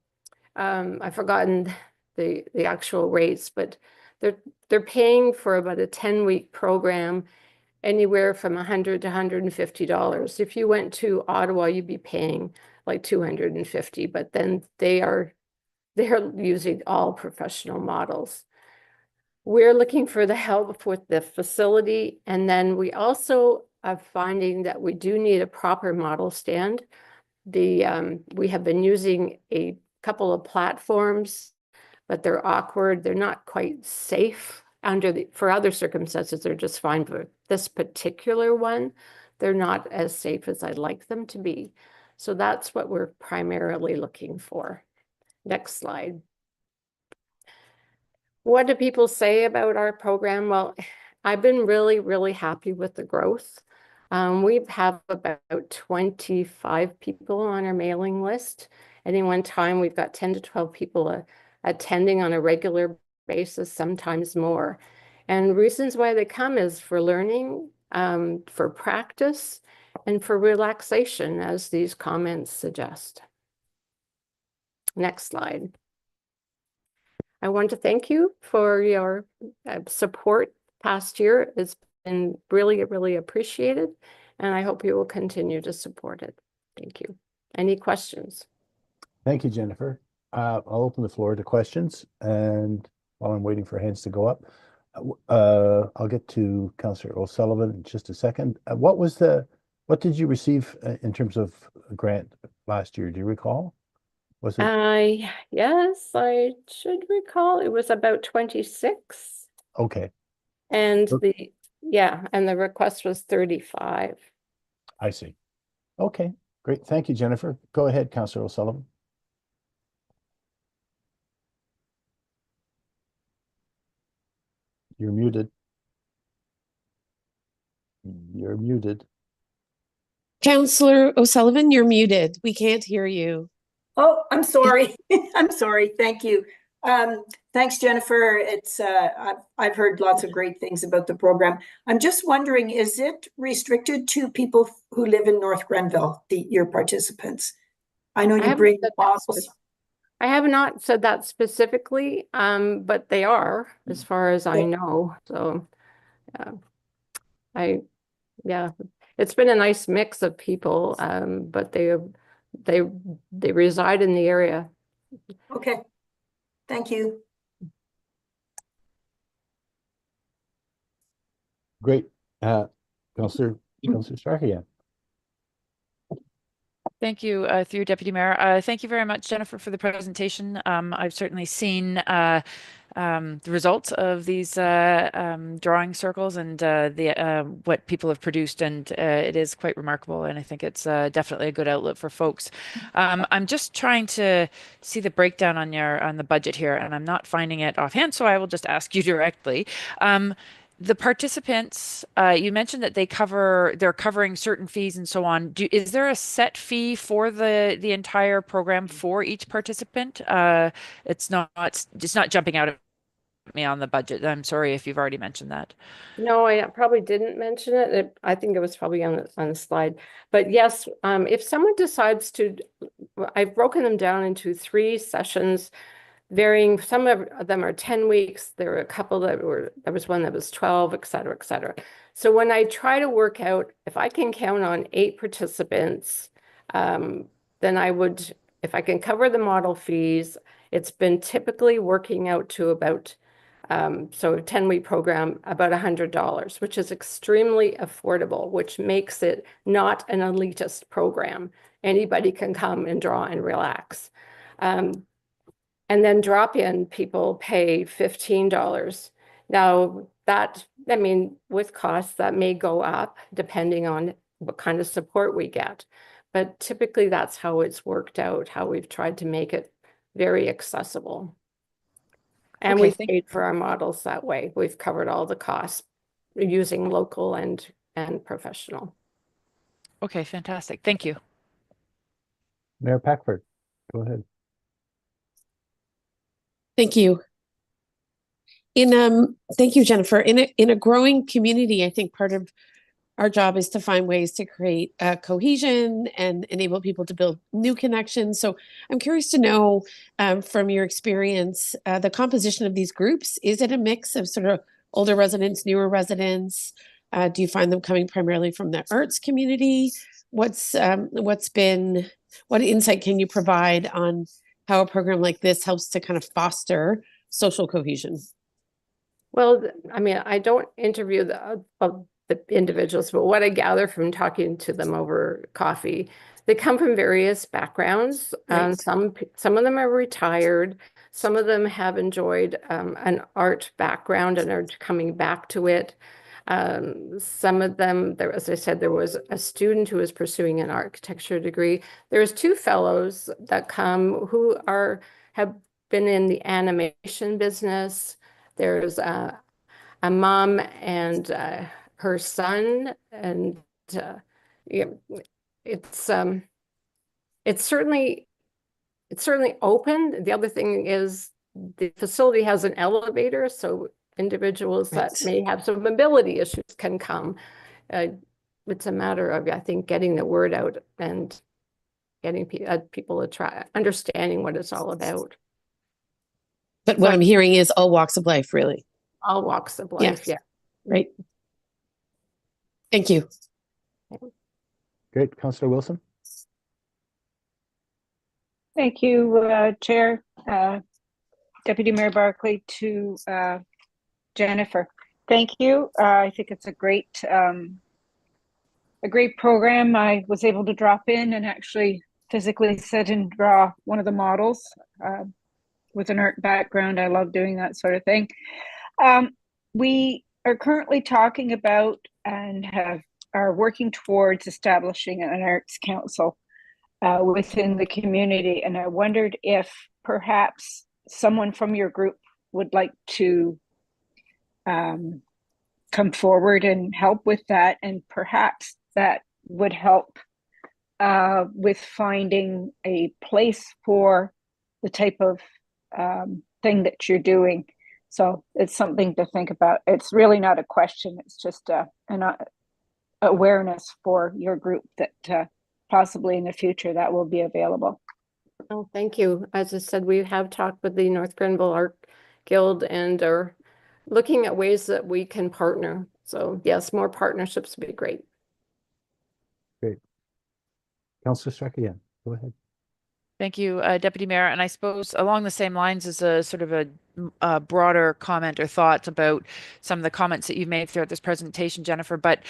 I've forgotten the actual rates, but they're paying for about a 10-week program, anywhere from $100 to $150. If you went to Ottawa, you'd be paying like $250, but then they're using all professional models. We're looking for the help with the facility, and then we also are finding that we do need a proper model stand. We have been using a couple of platforms, but they're awkward. They're not quite safe for other circumstances. They're just fine, but this particular one, they're not as safe as I'd like them to be. So that's what we're primarily looking for. Next slide. What do people say about our program? Well, I've been really, really happy with the growth. We have about 25 people on our mailing list. Any one time, we've got 10 to 12 people attending on a regular basis, sometimes more. And reasons why they come is for learning, for practice, and for relaxation, as these comments suggest. Next slide. I want to thank you for your support past year. It's been really, really appreciated, and I hope you will continue to support it. Thank you. Any questions? Thank you, Jennifer. I'll open the floor to questions, and while I'm waiting for hands to go up, I'll get to Councillor O'Sullivan in just a second. What did you receive in terms of a grant last year? Do you recall? Was it? Yes, I should recall. It was about 26. Okay. And the request was 35. I see. Okay, great. Thank you, Jennifer. Go ahead, Councillor O'Sullivan. You're muted. You're muted. Councillor O'Sullivan, you're muted. We can't hear you. Oh, I'm sorry. I'm sorry. Thank you. Thanks, Jennifer. It's I've heard lots of great things about the program. I'm just wondering, is it restricted to people who live in North Grenville, your participants? I know you bring models. I have not said that specifically, but they are, as far as I know. So, it's been a nice mix of people, but they reside in the area. Okay, thank you. Great. Councillor Starkey again. Thank you, through you, Deputy Mayor. Thank you very much, Jennifer, for the presentation. I've certainly seen the results of these drawing circles and what people have produced, and it is quite remarkable. And I think it's definitely a good outlet for folks. I'm just trying to see the breakdown on the budget here, and I'm not finding it offhand, so I will just ask you directly. The participants, you mentioned that they're covering certain fees and so on. Is there a set fee for the entire program for each participant? It's not jumping out at me on the budget. I'm sorry if you've already mentioned that. No, I probably didn't mention it. I think it was probably on the slide. But yes, if someone decides to, I've broken them down into 3 sessions, varying. Some of them are 10 weeks. There were a couple there was one that was 12, et cetera, et cetera. So when I try to work out, if I can count on 8 participants, then I would, if I can cover the model fees, it's been typically working out to about, so a 10-week program, about $100, which is extremely affordable, which makes it not an elitist program. Anybody can come and draw and relax. And then drop-in people pay $15. Now that, I mean, with costs that may go up depending on what kind of support we get. But typically that's how it's worked out, how we've tried to make it very accessible. And Okay, we've paid for our models that way. We've covered all the costs using local and professional. Okay, fantastic. Thank you. Mayor Packford, go ahead. Thank you. Thank you, Jennifer. In a growing community, I think part of our job is to find ways to create cohesion and enable people to build new connections. So I'm curious to know, from your experience, the composition of these groups. Is it a mix of sort of older residents, newer residents? Do you find them coming primarily from the arts community? What insight can you provide on how a program like this helps to kind of foster social cohesion? Well, I mean, I don't interview the individuals, but what I gather from talking to them over coffee, they come from various backgrounds. Right. Some of them are retired. Some of them have enjoyed an art background and are coming back to it. Some of them, as I said, there was a student who was pursuing an architecture degree. There's 2 fellows that come who have been in the animation business. There's a mom and her son, and yeah, it's certainly open. The other thing is the facility has an elevator, so individuals that may have some mobility issues can come. It's a matter of, I think, getting the word out and getting people to understanding what it's all about. But what I'm hearing is all walks of life, really. All walks of life, yeah. Right. Thank you. Great. Councillor Wilson. Thank you, Chair, Deputy Mayor Barclay, to Jennifer. Thank you. I think it's a great program. I was able to drop in and actually physically sit and draw one of the models with an art background. I love doing that sort of thing. We are currently talking about and are working towards establishing an arts council within the community. And I wondered if perhaps someone from your group would like to come forward and help with that, and perhaps that would help with finding a place for the type of thing that you're doing. So it's something to think about. It's really not a question. It's just an awareness for your group that possibly in the future that will be available. Oh, thank you. As I said, we have talked with the North Grenville Art Guild and are looking at ways that we can partner. So yes, more partnerships would be great. Great. Councillor Starkey again, go ahead. Thank you, Deputy Mayor. And I suppose along the same lines as a sort of a broader comment or thought about some of the comments that you've made throughout this presentation, Jennifer. But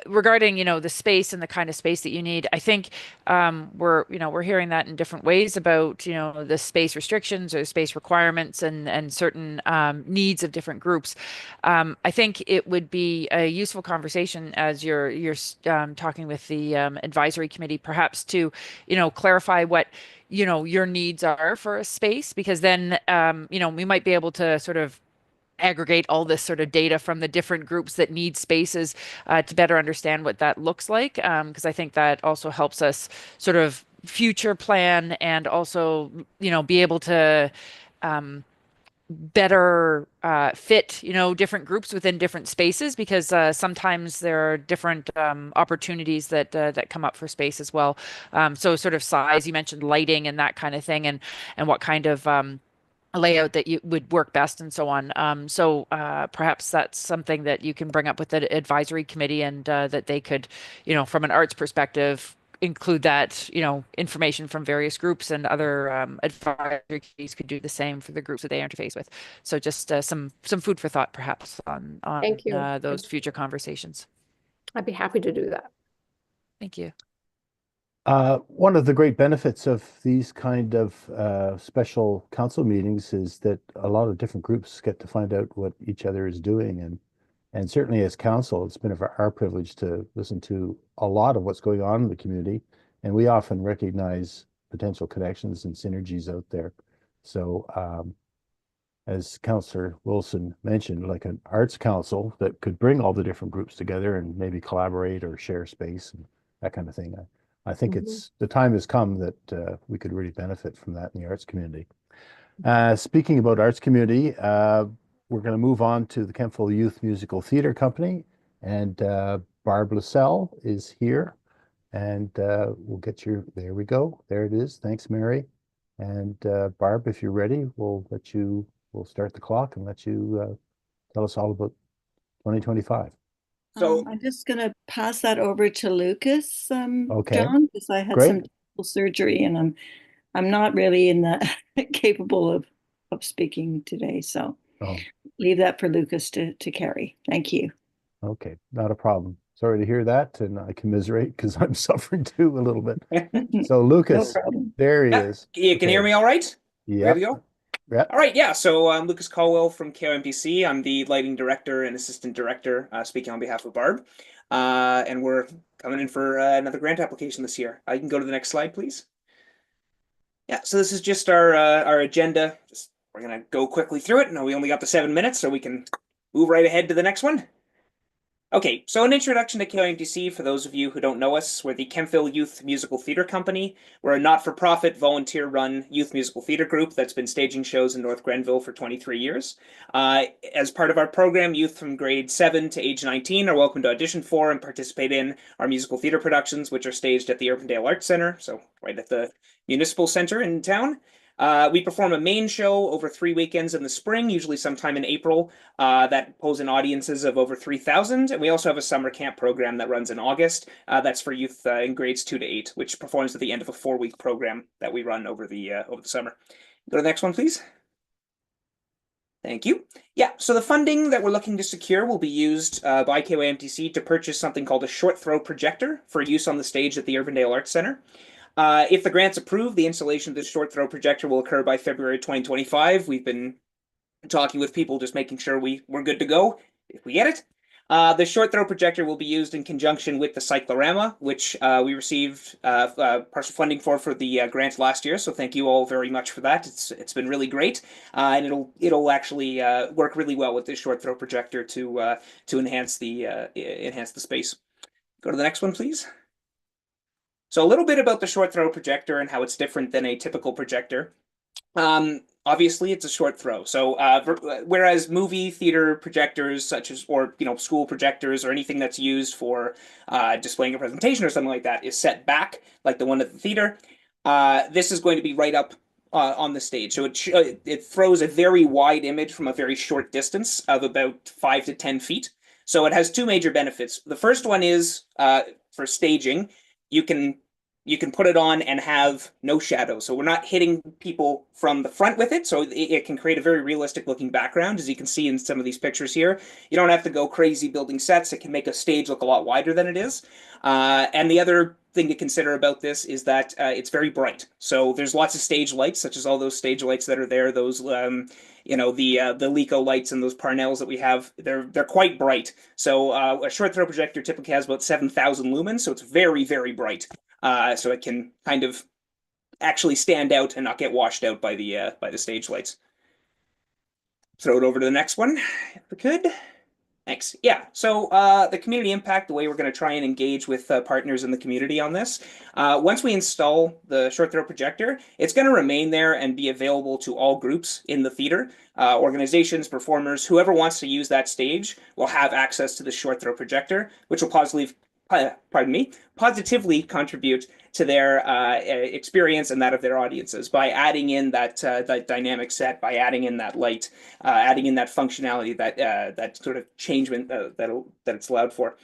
regarding, the space and the kind of space that you need, I think we're hearing that in different ways about, the space restrictions or space requirements and certain needs of different groups. I think it would be a useful conversation as you're talking with the advisory committee, perhaps to, clarify what your needs are for a space, because then we might be able to sort of aggregate all this sort of data from the different groups that need spaces to better understand what that looks like, because I think that also helps us sort of future plan and also be able to better fit different groups within different spaces, because sometimes there are different opportunities that come up for space as well. So sort of size, you mentioned lighting and that kind of thing, and what kind of layout that you would work best and so on. So perhaps that's something that you can bring up with the advisory committee, and that they could, from an arts perspective, include that, information from various groups, and other advisory committees could do the same for the groups that they interface with. So just some food for thought, perhaps, on Thank you. those future conversations. I'd be happy to do that. Thank you. One of the great benefits of these kind of special council meetings is that a lot of different groups get to find out what each other is doing. And certainly as council, it's been our privilege to listen to a lot of what's going on in the community. And we often recognize potential connections and synergies out there. So as Councillor Wilson mentioned, like an arts council that could bring all the different groups together and maybe collaborate or share space and that kind of thing. I think the time has come that we could really benefit from that in the arts community. Speaking about arts community, we're going to move on to the Kemptville Youth Musical Theatre Company, and Barb Lascelle is here, and we'll get there we go. There it is. Thanks, Mary. And Barb, if you're ready, we'll start the clock and let you tell us all about 2025. So I'm just going to pass that over to Lucas, Okay. John, because I had Great. some dental surgery and I'm not really capable of speaking today. So leave that for Lucas to carry. Thank you. Okay, not a problem. Sorry to hear that, and I commiserate because I'm suffering too a little bit. So Lucas, No problem. there he is. You can hear me all right? Yeah. Ready to go? Yeah. All right, yeah. So I'm Lucas Caldwell from KOMPC. I'm the lighting director and assistant director, speaking on behalf of Barb. And we're coming in for another grant application this year. You can go to the next slide, please. Yeah, so this is just our agenda. We're gonna go quickly through it. No, we only got the 7 minutes, so we can move right ahead to the next one. Okay, so an introduction to KOMPC for those of you who don't know us. We're the Kemptville Youth Musical Theatre Company. We're a not-for-profit, volunteer-run youth musical theatre group that's been staging shows in North Grenville for 23 years. As part of our program, youth from grade 7 to age 19 are welcome to audition for and participate in our musical theatre productions, which are staged at the Urbandale Arts Centre, so right at the municipal centre in town. We perform a main show over 3 weekends in the spring, usually sometime in April, that pulls in audiences of over 3,000. And we also have a summer camp program that runs in August. That's for youth in grades 2 to 8, which performs at the end of a 4-week program that we run over the summer. Go to the next one, please. Thank you. Yeah, so the funding that we're looking to secure will be used by KOMPC to purchase something called a short throw projector for use on the stage at the Urbandale Arts Centre. If the grant's approved, the installation of this short throw projector will occur by February 2025. We've been talking with people, just making sure we're good to go if we get it. The short throw projector will be used in conjunction with the Cyclorama, which we received partial funding for the grant last year. So thank you all very much for that. It's been really great, and it'll actually work really well with this short throw projector to enhance the space. Go to the next one, please. So a little bit about the short throw projector and how it's different than a typical projector. Obviously, it's a short throw. So whereas movie theater projectors, or school projectors or anything that's used for displaying a presentation or something like that, is set back, like the one at the theater, this is going to be right up on the stage. So it throws a very wide image from a very short distance of about 5 to 10 feet. So it has two major benefits. The first one is for staging. You can you can put it on and have no shadow. So we're not hitting people from the front with it. So it can create a very realistic looking background, as you can see in some of these pictures here. You don't have to go crazy building sets. It can make a stage look a lot wider than it is. And the other thing to consider about this is that it's very bright. So there's lots of stage lights, such as all those stage lights that are there, those you know, the Leco lights and those Parnells that we have, they're quite bright. So a short throw projector typically has about 7,000 lumens, so it's very, very bright. So it can kind of actually stand out and not get washed out by the stage lights. Throw it over to the next one, if we could. Thanks. Yeah, so the community impact, the way we're going to try and engage with partners in the community on this. Once we install the short throw projector, it's going to remain there and be available to all groups in the theater. Organizations, performers, whoever wants to use that stage will have access to the short throw projector, which will positively contribute to their experience and that of their audiences by adding in that dynamic set, by adding in that light, adding in that functionality, that sort of changement that it's allowed for.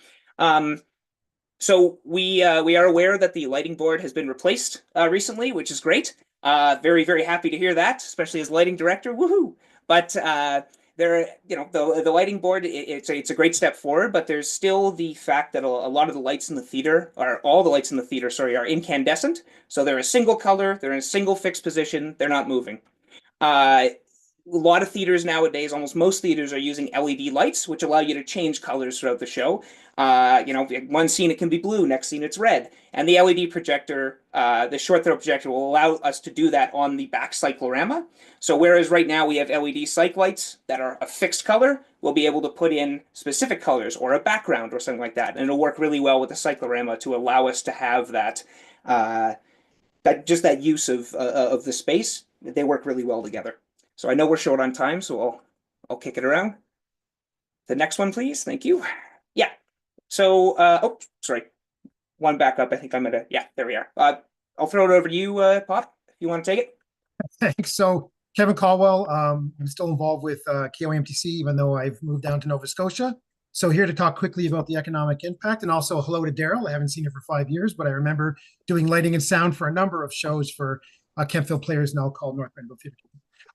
So we are aware that the lighting board has been replaced recently, which is great. Very, very happy to hear that, especially as lighting director. Woohoo! But there, you know, the lighting board, it's a great step forward, but there's still the fact that a lot of the lights in the theater, or all the lights in the theater, sorry, are incandescent. So they're a single color, they're in a single fixed position, they're not moving. A lot of theaters nowadays, almost most theaters, are using LED lights, which allow you to change colors throughout the show. You know, one scene it can be blue, next scene it's red. And the LED projector, the short throw projector, will allow us to do that on the back cyclorama. So whereas right now we have LED cyc lights that are a fixed color, we'll be able to put in specific colors or a background or something like that. And it'll work really well with the cyclorama to allow us to have that, that use of the space. They work really well together. So I know we're short on time, so I'll kick it around. The next one, please. Thank you. Yeah. So, oh, sorry. One back up. I think I'm gonna, yeah, there we are. I'll throw it over to you, Pop, if you want to take it. Thanks. So, Kevin Caldwell, I'm still involved with KOMTC, even though I've moved down to Nova Scotia. So here to talk quickly about the economic impact, and also hello to Daryl. I haven't seen her for 5 years, but I remember doing lighting and sound for a number of shows for Kemptville Players, now called North Grenville Theatre.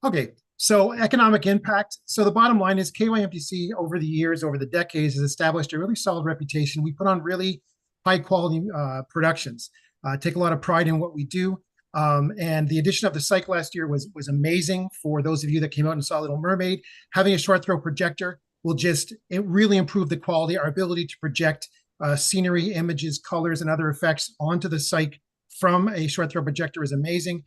Okay, so economic impact. So the bottom line is KYMTC over the years, over the decades, has established a really solid reputation. We put on really high quality productions, take a lot of pride in what we do. And the addition of the cycle last year was amazing. For those of you that came out and saw Little Mermaid, having a short throw projector will just really improve the quality, our ability to project scenery, images, colors, and other effects onto the cyc from a short throw projector is amazing.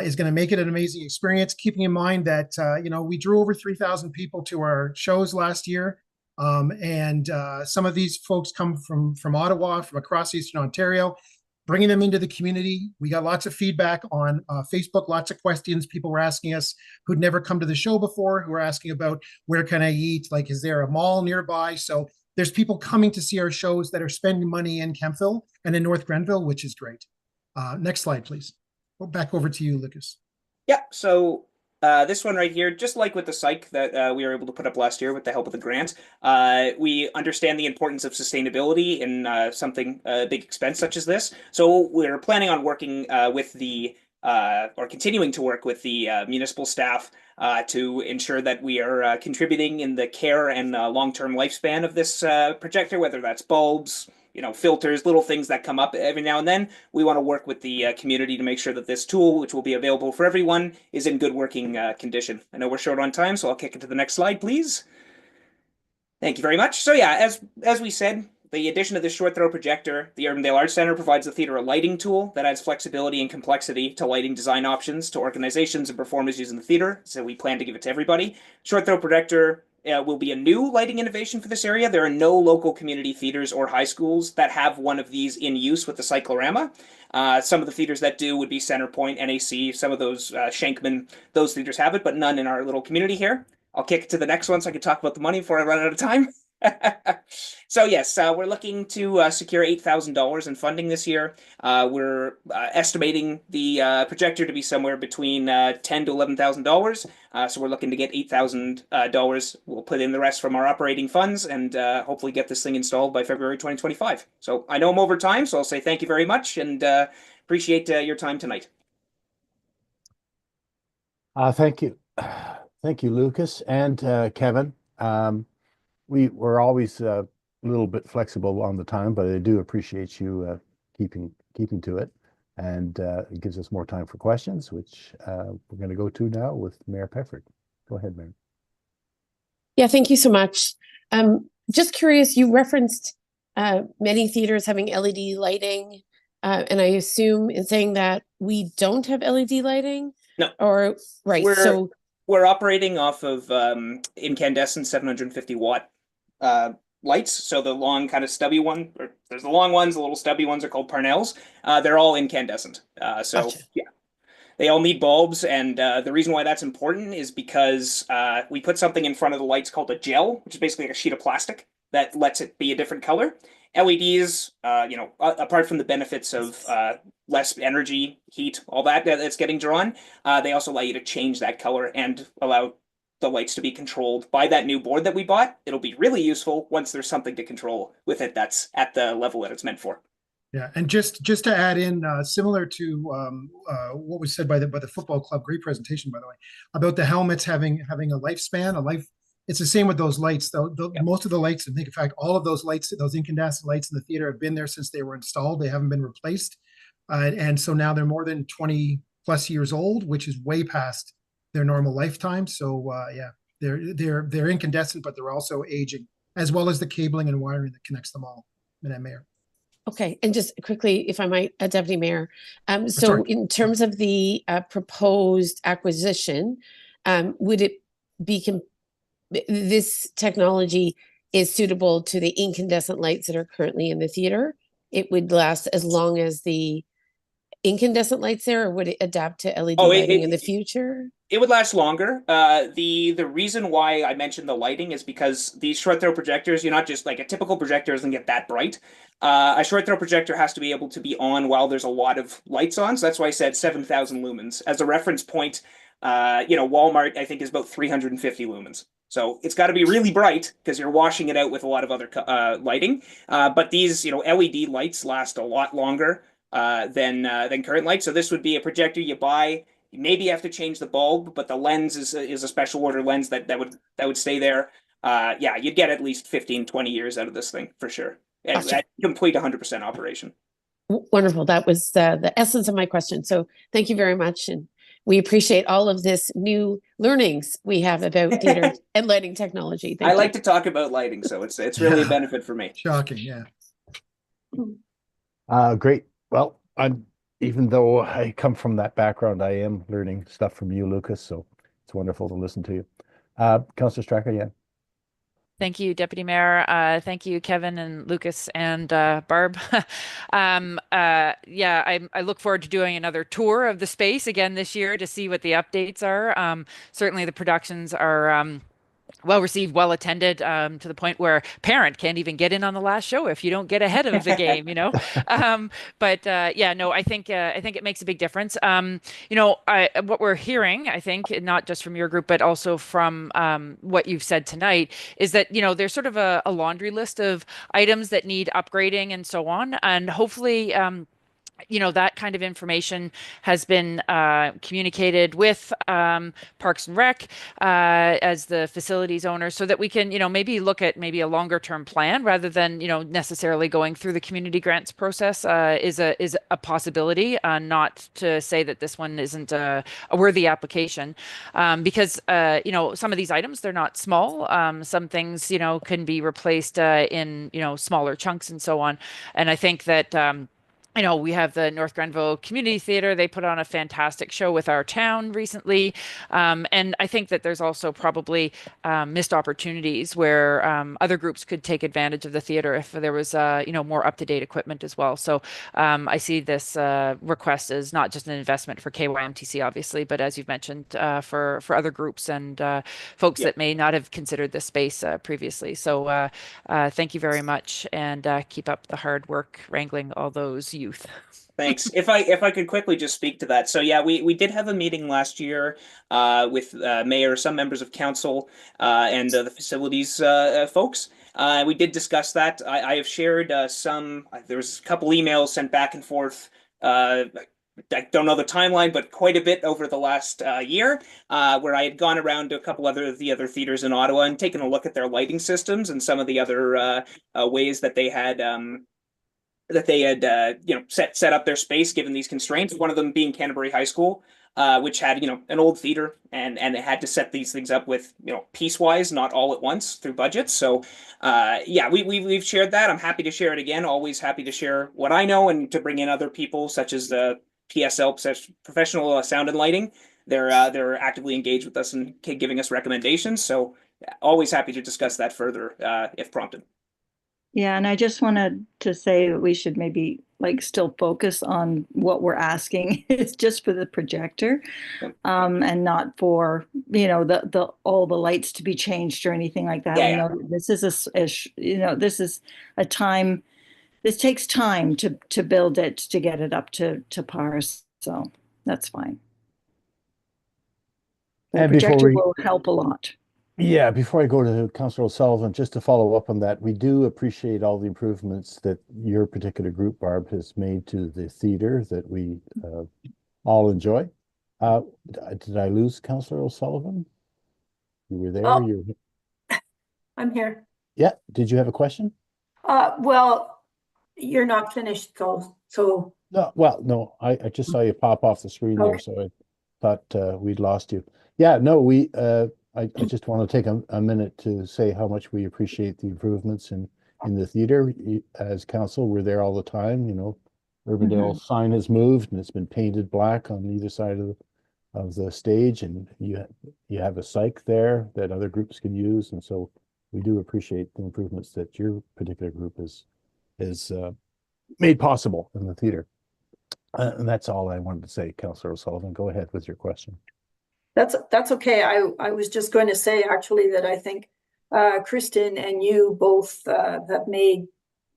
Is going to make it an amazing experience, keeping in mind that, you know, we drew over 3,000 people to our shows last year. And some of these folks come from Ottawa, from across Eastern Ontario, bringing them into the community. We got lots of feedback on Facebook, lots of questions. People were asking us who'd never come to the show before, who were asking about where can I eat? Like, is there a mall nearby? So there's people coming to see our shows that are spending money in Kemptville and in North Grenville, which is great. Next slide, please. Back over to you, Lucas. Yeah, so this one right here, just like with the cyc that we were able to put up last year with the help of the grant, we understand the importance of sustainability in something big expense such as this. So we're planning on working with the, or continuing to work with the municipal staff to ensure that we are contributing in the care and long-term lifespan of this projector, whether that's bulbs, you know, filters, little things that come up every now and then. We want to work with the community to make sure that this tool, which will be available for everyone, is in good working condition. I know we're short on time, so I'll kick it to the next slide, please. Thank you very much. So yeah, as we said, the addition of this short throw projector, the Urbandale Arts Centre provides the theatre a lighting tool that adds flexibility and complexity to lighting design options to organizations and performers using the theatre. So we plan to give it to everybody. Short throw projector will be a new lighting innovation for this area. There are no local community theaters or high schools that have one of these in use with the cyclorama. Some of the theaters that do would be Centrepoint, NAC, some of those Shankman, those theaters have it, but none in our little community here. I'll kick it to the next one so I can talk about the money before I run out of time. So yes, we're looking to secure $8,000 in funding this year. We're estimating the projector to be somewhere between $10,000 to $11,000. So we're looking to get $8,000. We'll put in the rest from our operating funds and hopefully get this thing installed by February 2025. So I know I'm over time, so I'll say thank you very much and appreciate your time tonight. Thank you. Thank you, Lucas and Kevin. We're always a little bit flexible on the time, but I do appreciate you keeping to it, and it gives us more time for questions, which we're going to go to now with Mayor Pefford. Go ahead, Mayor. Yeah, thank you so much. Just curious, you referenced many theaters having LED lighting, and I assume in saying that we don't have LED lighting? No. Or, right, so we're operating off of incandescent 750 watt lights. So the long kind of stubby one, or there's the long ones, the little stubby ones are called Parnells. They're all incandescent. So Gotcha. yeah, they all need bulbs. And the reason why that's important is because we put something in front of the lights called a gel, which is basically like a sheet of plastic that lets it be a different color. LEDs, apart from the benefits of less energy, heat, all that's getting drawn, they also allow you to change that color and allow the lights to be controlled by that new board that we bought. It'll be really useful once there's something to control with it that's at the level that it's meant for. Yeah, and just to add in, similar to what was said by the football club, great presentation by the way, about the helmets having a lifespan, it's the same with those lights. Most of the lights, I think, in fact, all of those lights, those incandescent lights in the theater have been there since they were installed. They haven't been replaced. And so now they're more than 20 plus years old, which is way past their normal lifetime. So yeah, they're incandescent, but they're also aging, as well as the cabling and wiring that connects them all. Madam Mayor. okay, and just quickly, if I might, Deputy Mayor. So sorry. in terms of the proposed acquisition, would it be this technology is suitable to the incandescent lights that are currently in the theater? It would last as long as the incandescent lights there, or would it adapt to LED lighting in the future? It would last longer. The reason why I mentioned the lighting is because these short throw projectors, you're not just like a typical projector doesn't get that bright. A short throw projector has to be able to be on while there's a lot of lights on. So that's why I said 7,000 lumens. As a reference point, Walmart, I think, is about 350 lumens. So it's got to be really bright because you're washing it out with a lot of other lighting. But these, LED lights last a lot longer than current lights. So this would be a projector you buy. You maybe have to change the bulb, but the lens is a special order lens that would stay there. Yeah, you'd get at least 15, 20 years out of this thing for sure. At complete 100% operation. Wonderful. That was the essence of my question. So thank you very much. And we appreciate all of this new learnings we have about theater and lighting technology. I like to talk about lighting, so it's really a benefit for me. Shocking, yeah. Great. Well, even though I come from that background, I am learning stuff from you, Lucas. So it's wonderful to listen to you. Councillor Straka, yeah. Thank you, Deputy Mayor. Thank you, Kevin and Lucas and Barb. Yeah, I look forward to doing another tour of the space again this year to see what the updates are. Certainly the productions are well received, well attended, to the point where parent can't even get in on the last show if you don't get ahead of the game, But yeah, no, I think it makes a big difference. What we're hearing, I think, not just from your group, but also from what you've said tonight, is that there's sort of a laundry list of items that need upgrading and so on, and hopefully that kind of information has been communicated with Parks and Rec as the facilities owner, so that we can, maybe look at maybe a longer term plan rather than, necessarily going through the community grants process is a possibility. Not to say that this one isn't a worthy application, because some of these items, they're not small. Some things can be replaced in smaller chunks and so on. And I think that I know we have the North Grenville Community Theatre. They put on a fantastic show with our town recently. And I think that there's also probably missed opportunities where other groups could take advantage of the theatre if there was, more up-to-date equipment as well. So I see this request as not just an investment for KYMTC, obviously, but as you've mentioned, for other groups and folks that may not have considered this space previously. So thank you very much, and keep up the hard work wrangling all those youth. Thanks. If I could quickly just speak to that. So yeah, we did have a meeting last year with mayor, some members of council, and the facilities folks. We did discuss that. I have shared there was a couple emails sent back and forth. I don't know the timeline, but quite a bit over the last year, where I had gone around to a couple the other theaters in Ottawa and taken a look at their lighting systems and some of the other ways that they had set up their space given these constraints. One of them being Canterbury High School, which had an old theater and it had to set these things up with piecewise, not all at once through budgets. So we've shared that. I'm happy to share it again. Always happy to share what I know and to bring in other people such as the PSL, Professional Sound and Lighting. They're actively engaged with us and giving us recommendations. So always happy to discuss that further if prompted. Yeah, and I just wanted to say that we should maybe still focus on what we're asking. It's just for the projector, and not for the all the lights to be changed or anything like that. Yeah, This is this is a time. This takes time to build it, to get it up to par. So that's fine. The projector will help a lot. Yeah, before I go to Councillor O'Sullivan, just to follow up on that, we do appreciate all the improvements that your particular group, Barb, has made to the theatre that we all enjoy. Did I lose Councillor O'Sullivan? You were there? Oh, I'm here. Yeah, did you have a question? Well, you're not finished though, so. No, well, no, I just saw you pop off the screen there, so I thought we'd lost you. Yeah, no, I just want to take a minute to say how much we appreciate the improvements in the theater. As council, we're there all the time. Urbandale sign has moved and it's been painted black on either side of the stage, and you have a psych there that other groups can use, and so we do appreciate the improvements that your particular group has made possible in the theater. And that's all I wanted to say. Councillor O'Sullivan, go ahead with your question. That's okay. I was just going to say actually that I think Kristen and you both have made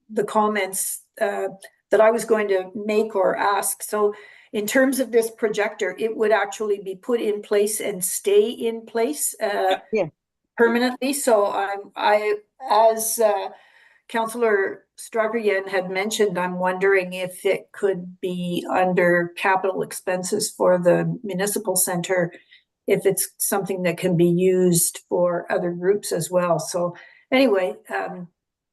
the comments that I was going to make or ask. So in terms of this projector, it would actually be put in place and stay in place permanently. So I as Councillor Strugarian had mentioned, I'm wondering if it could be under capital expenses for the municipal center, if it's something that can be used for other groups as well. So anyway.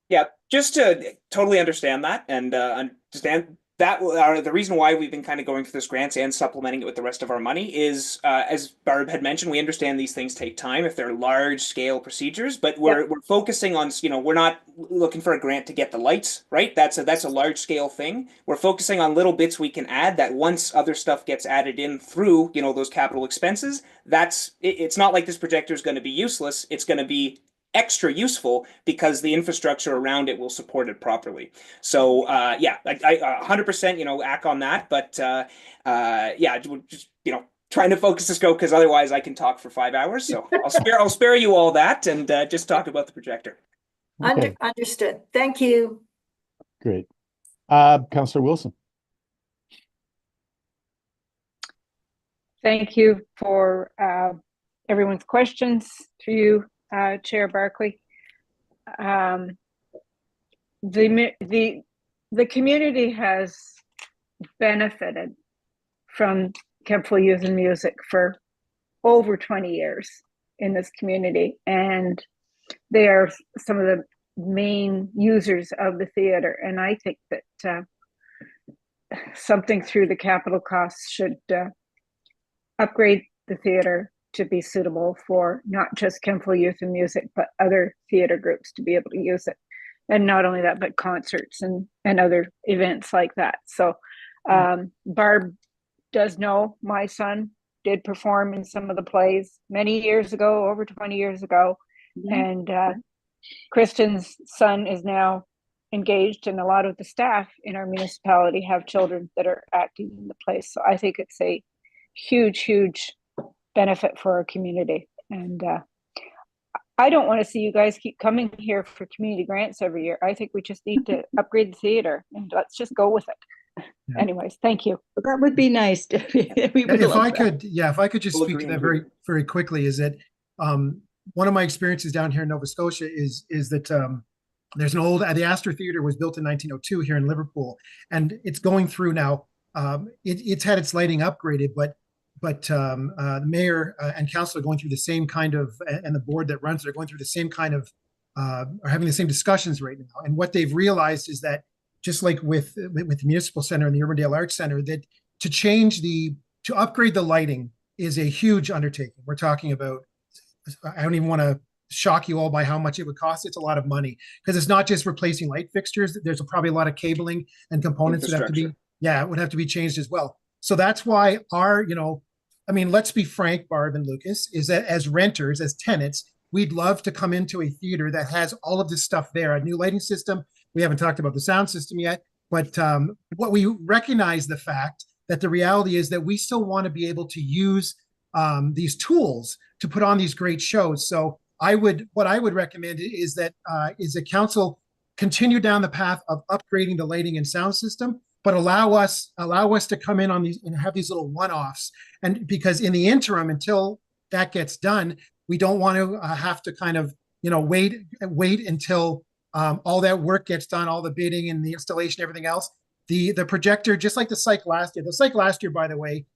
Yeah, just to totally understand that and understand that the reason why we've been kind of going for this grants and supplementing it with the rest of our money is, as Barb had mentioned, we understand these things take time if they're large scale procedures, but we're focusing on, we're not looking for a grant to get the lights, right? That's a large scale thing. We're focusing on little bits we can add that once other stuff gets added in through, those capital expenses, it's not like this projector is going to be useless. It's going to be extra useful because the infrastructure around it will support it properly. So I 100% act on that, but just trying to focus the scope because otherwise I can talk for 5 hours. So I'll spare you all that and just talk about the projector. Okay. Understood. Thank you. Great. Councillor Wilson. Thank you for everyone's questions through you, Chair Barkley. The community has benefited from Kemptville Youth and Music for over 20 years in this community, and they are some of the main users of the theater. And I think that something through the capital costs should upgrade the theater to be suitable for not just Kemptville Youth and Music, but other theater groups to be able to use it. And not only that, but concerts and other events like that. So Barb does know my son did perform in some of the plays many years ago, over 20 years ago. And Kristen's son is now engaged, and a lot of the staff in our municipality have children that are acting in the place. So I think it's a huge, huge benefit for our community. And I don't want to see you guys keep coming here for community grants every year. I think we just need to upgrade the theater, and let's just go with it. Yeah. Anyways, thank you. That would be nice. If I could just speak to that very, very quickly, is that one of my experiences down here in Nova Scotia is that there's an old, the Astor Theatre was built in 1902 here in Liverpool, and it's going through now. It's had its lighting upgraded, but the mayor and council are going through the same kind of, and the board that runs it are going through the same kind of, are having the same discussions right now. And what they've realized is that, just like with the Municipal Center and the Urbandale Arts Center, that to upgrade the lighting is a huge undertaking. We're talking about, I don't even want to shock you all by how much it would cost. It's a lot of money, because it's not just replacing light fixtures. There's probably a lot of cabling and components that have to be, would have to be changed as well. So that's why let's be frank, Barb and Lucas, is that as renters, as tenants, we'd love to come into a theater that has all of this stuff there, a new lighting system. We haven't talked about the sound system yet, but what we recognize the fact that the reality is that we still want to be able to use these tools to put on these great shows. So what I would recommend is that council continue down the path of upgrading the lighting and sound system, but allow us to come in on these and have these little one-offs. And because in the interim, until that gets done, we don't want to have to kind of wait until all that work gets done, all the bidding and the installation, everything else. The projector, just like the Psych last year, by the way,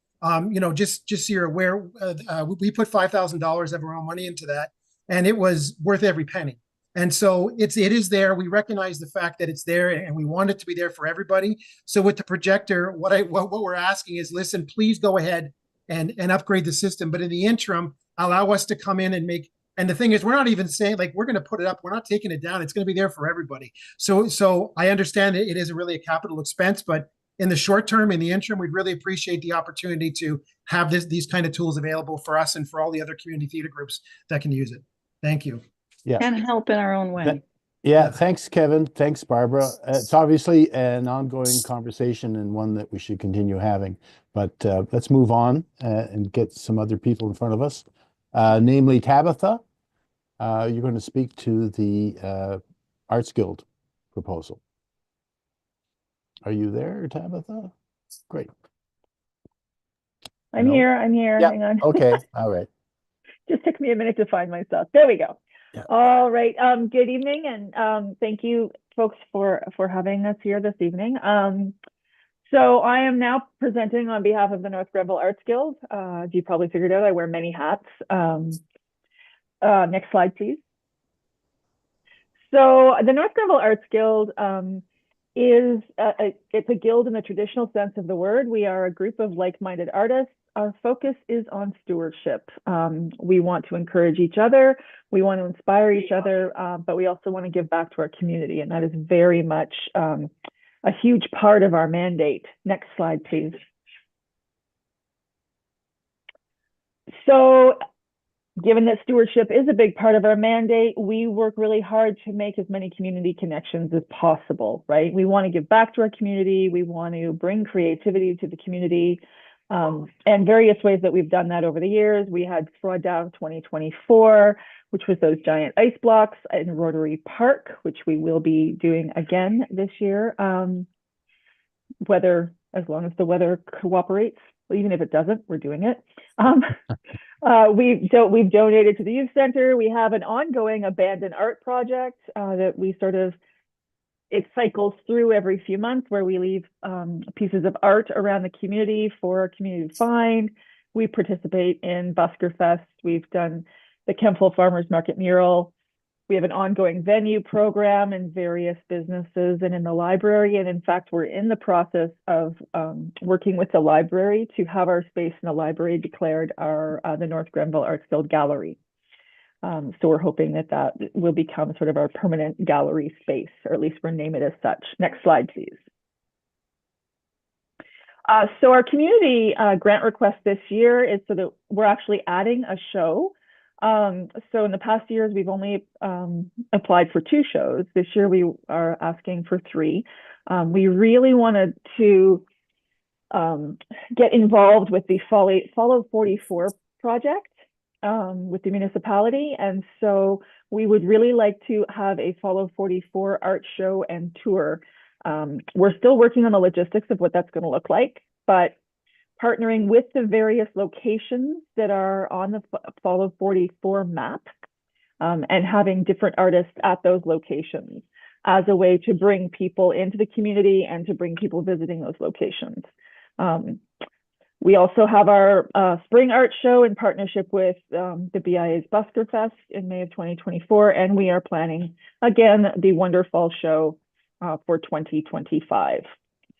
just so you're aware, we put $5,000 of our own money into that, and it was worth every penny. And so it is there. We recognize the fact that it's there, and we want it to be there for everybody. So with the projector, what we're asking is, listen, please go ahead and upgrade the system. But in the interim, allow us to come in and make. And the thing is, we're not even saying like we're going to put it up. We're not taking it down. It's going to be there for everybody. So I understand that it isn't really a capital expense, but in the short term, in the interim, we'd really appreciate the opportunity to have these kind of tools available for us and for all the other community theater groups that can use it. Thank you. Yeah. And help in our own way. Thanks, Kevin. Thanks, Barbara. It's obviously an ongoing conversation and one that we should continue having. But let's move on and get some other people in front of us, namely Tabitha. You're going to speak to the Arts Guild proposal. Are you there, Tabitha? Great. I'm here. Yeah. Hang on. Okay. All right. Just took me a minute to find my stuff. There we go. Yeah. All right. Good evening, and thank you, folks, for having us here this evening. So I am now presenting on behalf of the North Grenville Arts Guild. As you probably figured out, I wear many hats. Next slide, please. So the North Grenville Arts Guild it's a guild in the traditional sense of the word. We are a group of like-minded artists. Our focus is on stewardship. We want to encourage each other. We want to inspire each other, but we also want to give back to our community. And that is very much a huge part of our mandate. Next slide, please. So given that stewardship is a big part of our mandate, we work really hard to make as many community connections as possible, right? We want to give back to our community. We want to bring creativity to the community. And various ways that we've done that over the years. We had Throwdown 2024, which was those giant ice blocks in Rotary Park, which we will be doing again this year. As long as the weather cooperates, even if it doesn't, we're doing it. We've donated to the youth center. We have an ongoing abandoned art project that we it cycles through every few months, where we leave pieces of art around the community for our community to find. We participate in Busker Fest. We've done the Kemptville Farmers Market mural. We have an ongoing venue program in various businesses and in the library. And in fact, we're in the process of working with the library to have our space in the library declared the North Grenville Arts Guild Gallery. So we're hoping that that will become sort of our permanent gallery space, or at least we'll name it as such. Next slide, please. So our community grant request this year is so that we're actually adding a show. So in the past years, we've only applied for 2 shows. This year, we are asking for 3. We really wanted to get involved with the Follow 44 project with the municipality. And so we would really like to have a Follow 44 art show and tour. We're still working on the logistics of what that's going to look like, but partnering with the various locations that are on the Follow 44 map and having different artists at those locations as a way to bring people into the community and to bring people visiting those locations. We also have our spring art show in partnership with the BIA's Busker Fest in May of 2024, and we are planning, again, the Wonderfall show for 2025.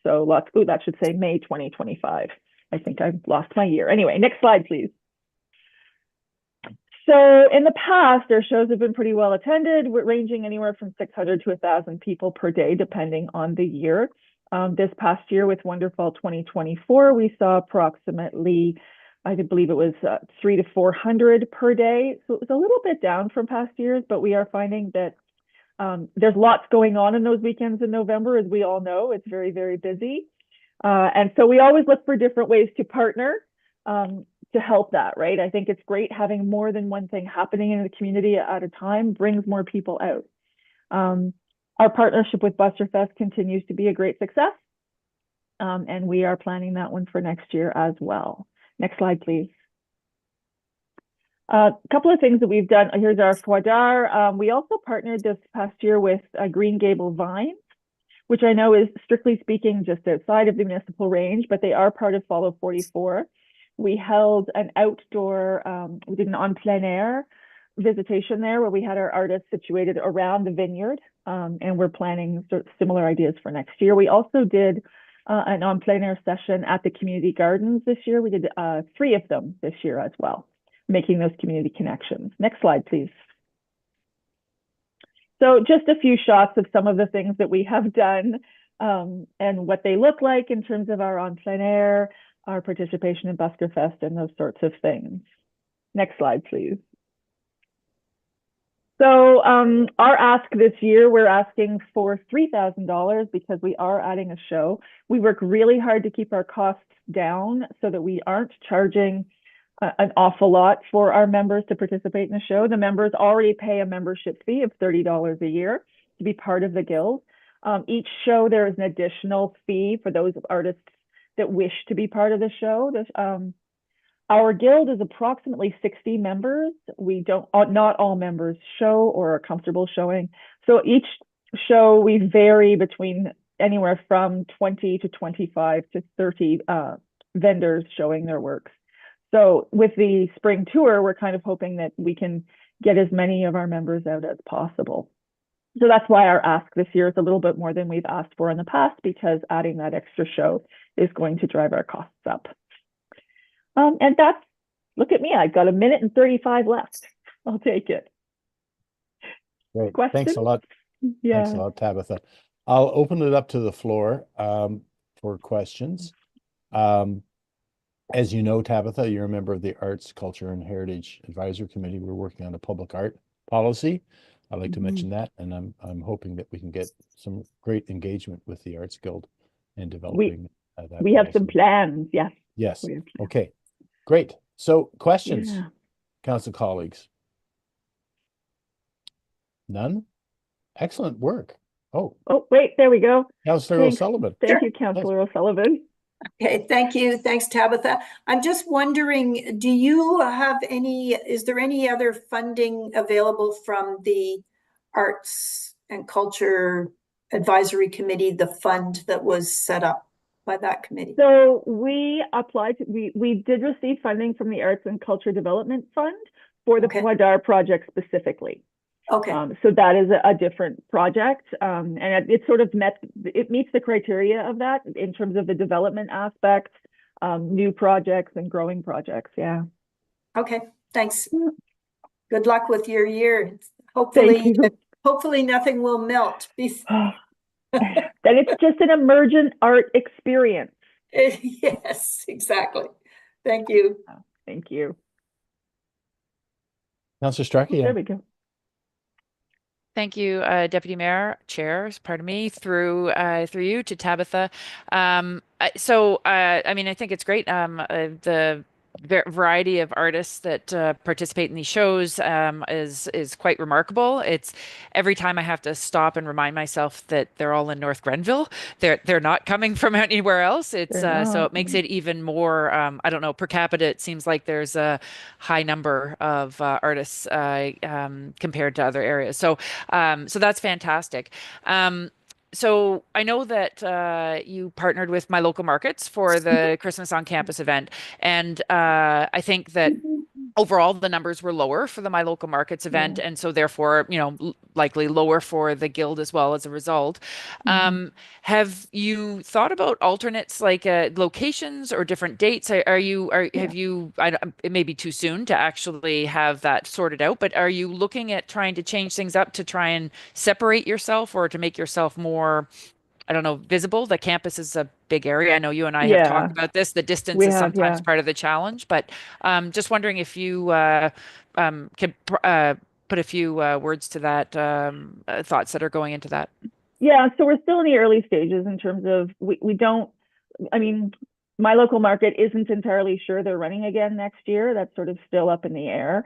So that should say May 2025. I think I've lost my year. Anyway, next slide, please. So in the past, our shows have been pretty well attended, ranging anywhere from 600 to 1,000 people per day, depending on the year. This past year with Wonderfall 2024, we saw approximately, I believe it was 300 to 400 per day. So it was a little bit down from past years, but we are finding that there's lots going on in those weekends in November, as we all know. It's very, very busy. And so we always look for different ways to partner to help that, right? I think it's great having more than one thing happening in the community at a time brings more people out. Our partnership with Busker Fest continues to be a great success. And we are planning that one for next year as well. Next slide, please. A couple of things that we've done. Here's our foie d'art. We also partnered this past year with Green Gable Vines, which I know is strictly speaking just outside of the municipal range, but they are part of Follow 44. We held an outdoor, we did an en plein air visitation there where we had our artists situated around the vineyard, and we're planning sort of similar ideas for next year. We also did an en plein air session at the community gardens this year. We did 3 of them this year as well, making those community connections. Next slide, please. So just a few shots of some of the things that we have done and what they look like in terms of our en plein air, our participation in Busker Fest, and those sorts of things. Next slide, please. So our ask this year, we're asking for $3,000 because we are adding a show. We work really hard to keep our costs down so that we aren't charging an awful lot for our members to participate in the show. The members already pay a membership fee of $30 a year to be part of the guild. Each show, there is an additional fee for those artists that wish to be part of the show. Our guild is approximately 60 members. We don't, not all members show or are comfortable showing. So each show, we vary between anywhere from 20 to 25 to 30 vendors showing their works. So with the spring tour, we're kind of hoping that we can get as many of our members out as possible. So that's why our ask this year is a little bit more than we've asked for in the past, because adding that extra show is going to drive our costs up. And that's, look at me, I've got 1 minute and 35 left. I'll take it. Great. Questions? Thanks a lot. Yeah. Thanks a lot, Tabitha. I'll open it up to the floor for questions. As you know, Tabitha, you're a member of the Arts, Culture, and Heritage Advisory Committee. We're working on a public art policy. I'd like to mention that, and I'm hoping that we can get some great engagement with the Arts Guild in developing that. We have some plans, yes. Yes. Okay. Great. So questions, Yeah. council colleagues? None? Excellent work. Oh, wait, there we go. Councillor Thanks. O'Sullivan. Thank you, Councillor O'Sullivan. Okay, thank you. Thanks, Tabitha. I'm just wondering, do you have is there any other funding available from the Arts and Culture Advisory Committee, the fund that was set up by that committee? So we applied, we did receive funding from the Arts and Culture Development Fund for the foie d'art project specifically. Okay. So that is a different project, and it sort of meets the criteria of that in terms of the development aspect, new projects and growing projects. Yeah. Okay. Thanks. Good luck with your year. Thank Hopefully, you. hopefully nothing will melt. That it's just an emergent art experience. Yes, exactly. Thank you. Thank you. Councillor Strachey, There we go. Thank you, Deputy Mayor, Chairs, pardon me, through you to Tabitha. I mean, I think it's great. The variety of artists that participate in these shows is quite remarkable. It's every time I have to stop and remind myself that they're all in North Grenville. They're not coming from anywhere else. It's so it makes it even more. I don't know, per capita. It seems like there's a high number of artists compared to other areas. So that's fantastic. So I know that you partnered with My Local Markets for the Christmas on Campus event, and I think that overall the numbers were lower for the My Local Markets event, and so therefore, likely lower for the guild as well as a result. Have you thought about alternates like locations or different dates? Have you? It may be too soon to actually have that sorted out, but are you looking at trying to change things up to try and separate yourself or to make yourself more, I don't know, visible? The campus is a big area. I know you and I have talked about this. The distance is sometimes part of the challenge, but just wondering if you could put a few words to that, thoughts that are going into that. Yeah, so we're still in the early stages in terms of we don't, I mean, My Local Market isn't entirely sure they're running again next year. That's sort of still up in the air.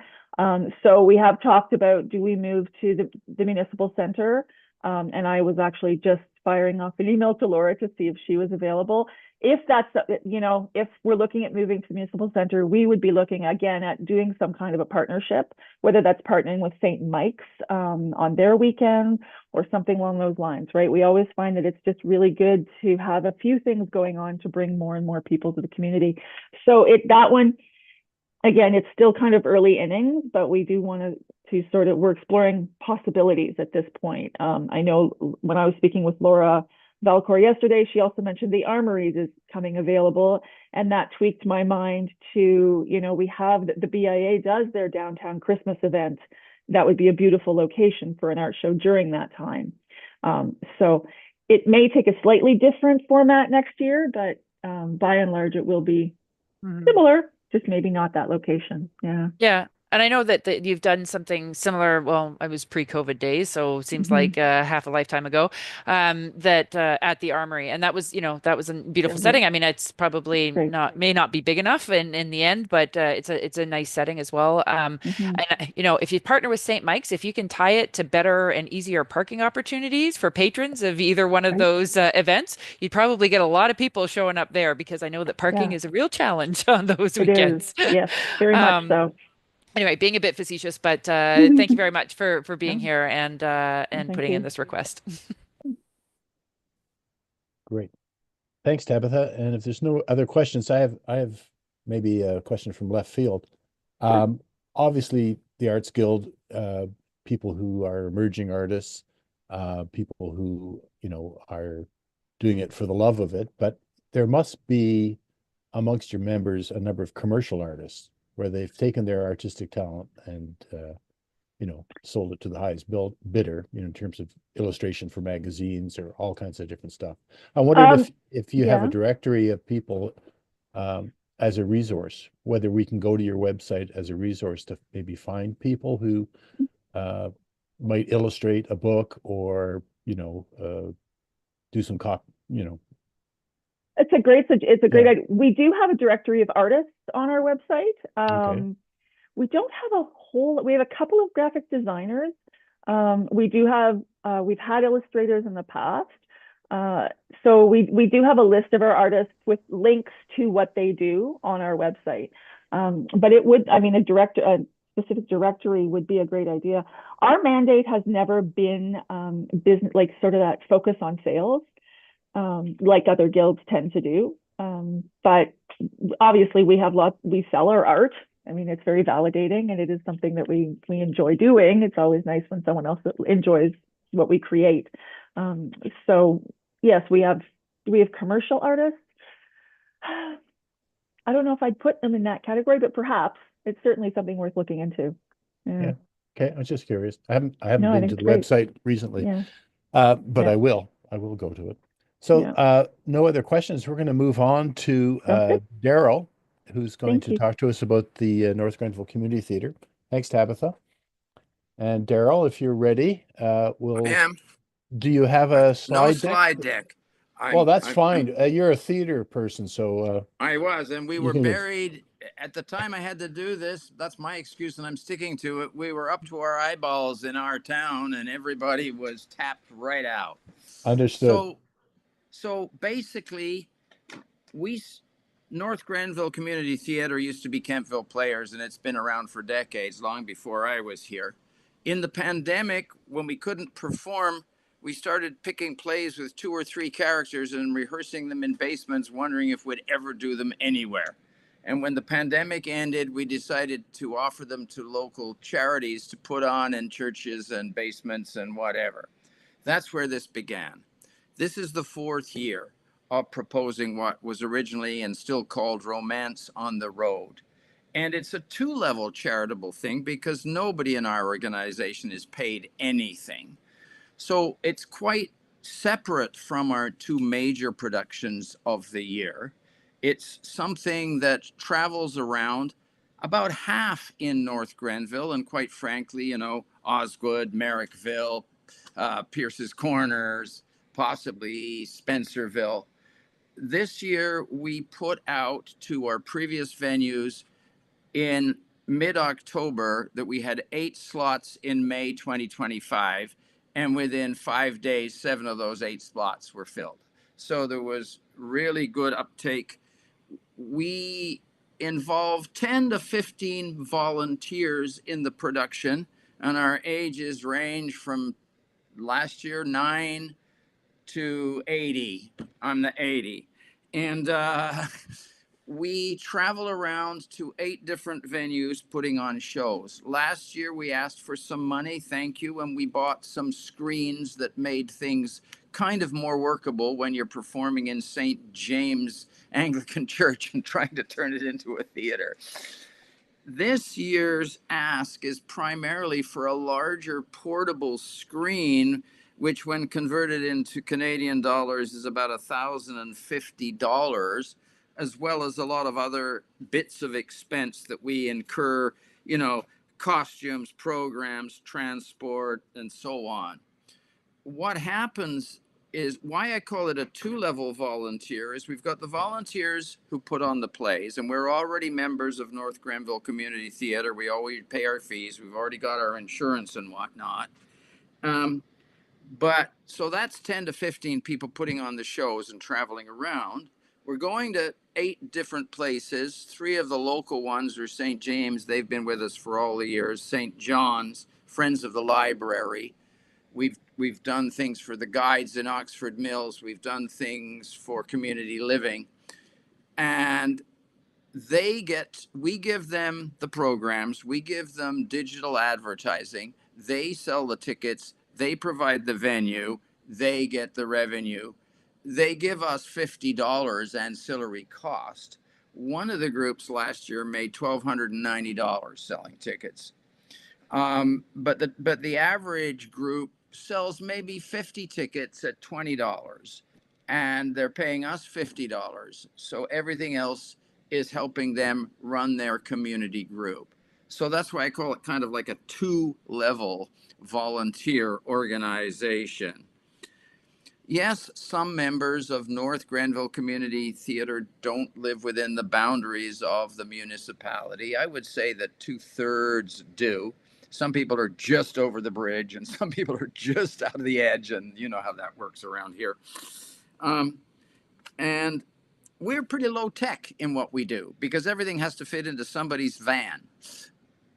So we have talked about, do we move to the municipal center? And I was actually just firing off an email to Laura to see if she was available. If that's, if we're looking at moving to the municipal center, we would be looking again at doing some kind of a partnership, whether that's partnering with St. Mike's on their weekend or something along those lines, right? We always find that it's just really good to have a few things going on to bring more and more people to the community. So that one, again, it's still kind of early innings, but we do want to sort of, we're exploring possibilities at this point. I know when I was speaking with Laura Valcour yesterday, she also mentioned the Armories is coming available, and that tweaked my mind to, we have the BIA does their downtown Christmas event. That would be a beautiful location for an art show during that time. So it may take a slightly different format next year, but by and large, it will be similar, just maybe not that location. Yeah. Yeah. And I know that you've done something similar. Well, I was pre-COVID days, so it seems like half a lifetime ago. That at the Armory, and that was a beautiful setting. I mean, it's probably may not be big enough in the end, but it's a nice setting as well. And if you partner with St. Mike's, if you can tie it to better and easier parking opportunities for patrons of either one of those events, you'd probably get a lot of people showing up there, because I know that parking is a real challenge on those weekends. Yes, very much so. Anyway, being a bit facetious, but thank you very much for being here and putting in this request. Great. Thanks, Tabitha. And if there's no other questions, I have maybe a question from left field. Obviously, the Arts Guild, people who are emerging artists, people who, are doing it for the love of it, but there must be amongst your members a number of commercial artists where they've taken their artistic talent and, sold it to the highest bidder, in terms of illustration for magazines or all kinds of different stuff. I wondered if you have a directory of people as a resource, whether we can go to your website as a resource to maybe find people who might illustrate a book or, do some It's a great idea. We do have a directory of artists on our website. We don't have we have a couple of graphic designers. We do have, we've had illustrators in the past. So we do have a list of our artists with links to what they do on our website. But it would, a specific directory would be a great idea. Our mandate has never been business, like sort of that focus on sales. Like other guilds tend to do. But obviously we sell our art. It's very validating, and it is something that we enjoy doing. It's always nice when someone else enjoys what we create. So yes, we have commercial artists. I don't know if I'd put them in that category, but perhaps it's certainly something worth looking into. Yeah. Okay, I was just curious. I haven't No, I been think to the it's great. website recently, Yeah. but Yeah. I will go to it. So, Yeah. no other questions. We're going to move on to Sounds good. Daryl, who's going Thank to you. talk to us about the North Grenville Community Theater. Thanks, Tabitha. And Daryl, if you're ready, I am. do you have a No slide deck? slide deck. Well, that's I'm- fine. You're a theater person, so I was, and we you were can buried at the time I had to do this. That's my excuse, and I'm sticking to it. We were up to our eyeballs in our town, and everybody was tapped right out. understood. So basically, North Grenville Community Theater used to be Kentville Players, and it's been around for decades, long before I was here. In the pandemic, when we couldn't perform, we started picking plays with 2 or 3 characters and rehearsing them in basements, wondering if we'd ever do them anywhere. And when the pandemic ended, we decided to offer them to local charities to put on in churches and basements and whatever. That's where this began. This is the 4th year of proposing what was originally and still called Romance on the Road. And it's a 2-level charitable thing because nobody in our organization is paid anything. So it's quite separate from our 2 major productions of the year. It's something that travels around about half in North Grenville, and quite frankly, Osgood, Merrickville, Pierce's Corners, possibly Spencerville. This year, we put out to our previous venues in mid-October that we had 8 slots in May 2025, and within 5 days, 7 of those 8 slots were filled. So there was really good uptake. We involved 10 to 15 volunteers in the production, and our ages range from last year 9 to 80. I'm the 80. And we travel around to 8 different venues putting on shows. Last year, we asked for some money, thank you, and we bought some screens that made things kind of more workable when you're performing in St. James Anglican Church and trying to turn it into a theater. This year's ask is primarily for a larger portable screen, which when converted into Canadian dollars is about $1,050, as well as a lot of other bits of expense that we incur, costumes, programs, transport, and so on. What happens is why I call it a 2-level volunteer is we've got the volunteers who put on the plays, and we're already members of North Grenville Community Theater. We always pay our fees. We've already got our insurance and whatnot. But so that's 10 to 15 people putting on the shows and traveling around. We're going to 8 different places. 3 of the local ones are St. James. They've been with us for all the years. St. John's, Friends of the Library. We've done things for the guides in Oxford Mills. We've done things for community living. And we give them the programs. We give them digital advertising. They sell the tickets. They provide the venue. They get the revenue. They give us $50 ancillary cost. One of the groups last year made $1,290 selling tickets. But the average group sells maybe 50 tickets at $20, and they're paying us $50. So everything else is helping them run their community group. So that's why I call it kind of like a 2-level volunteer organization. Yes, some members of North Grenville Community Theater don't live within the boundaries of the municipality. I would say that 2/3 do. Some people are just over the bridge and some people are just out of the edge, and you know how that works around here. And we're pretty low tech in what we do because everything has to fit into somebody's van.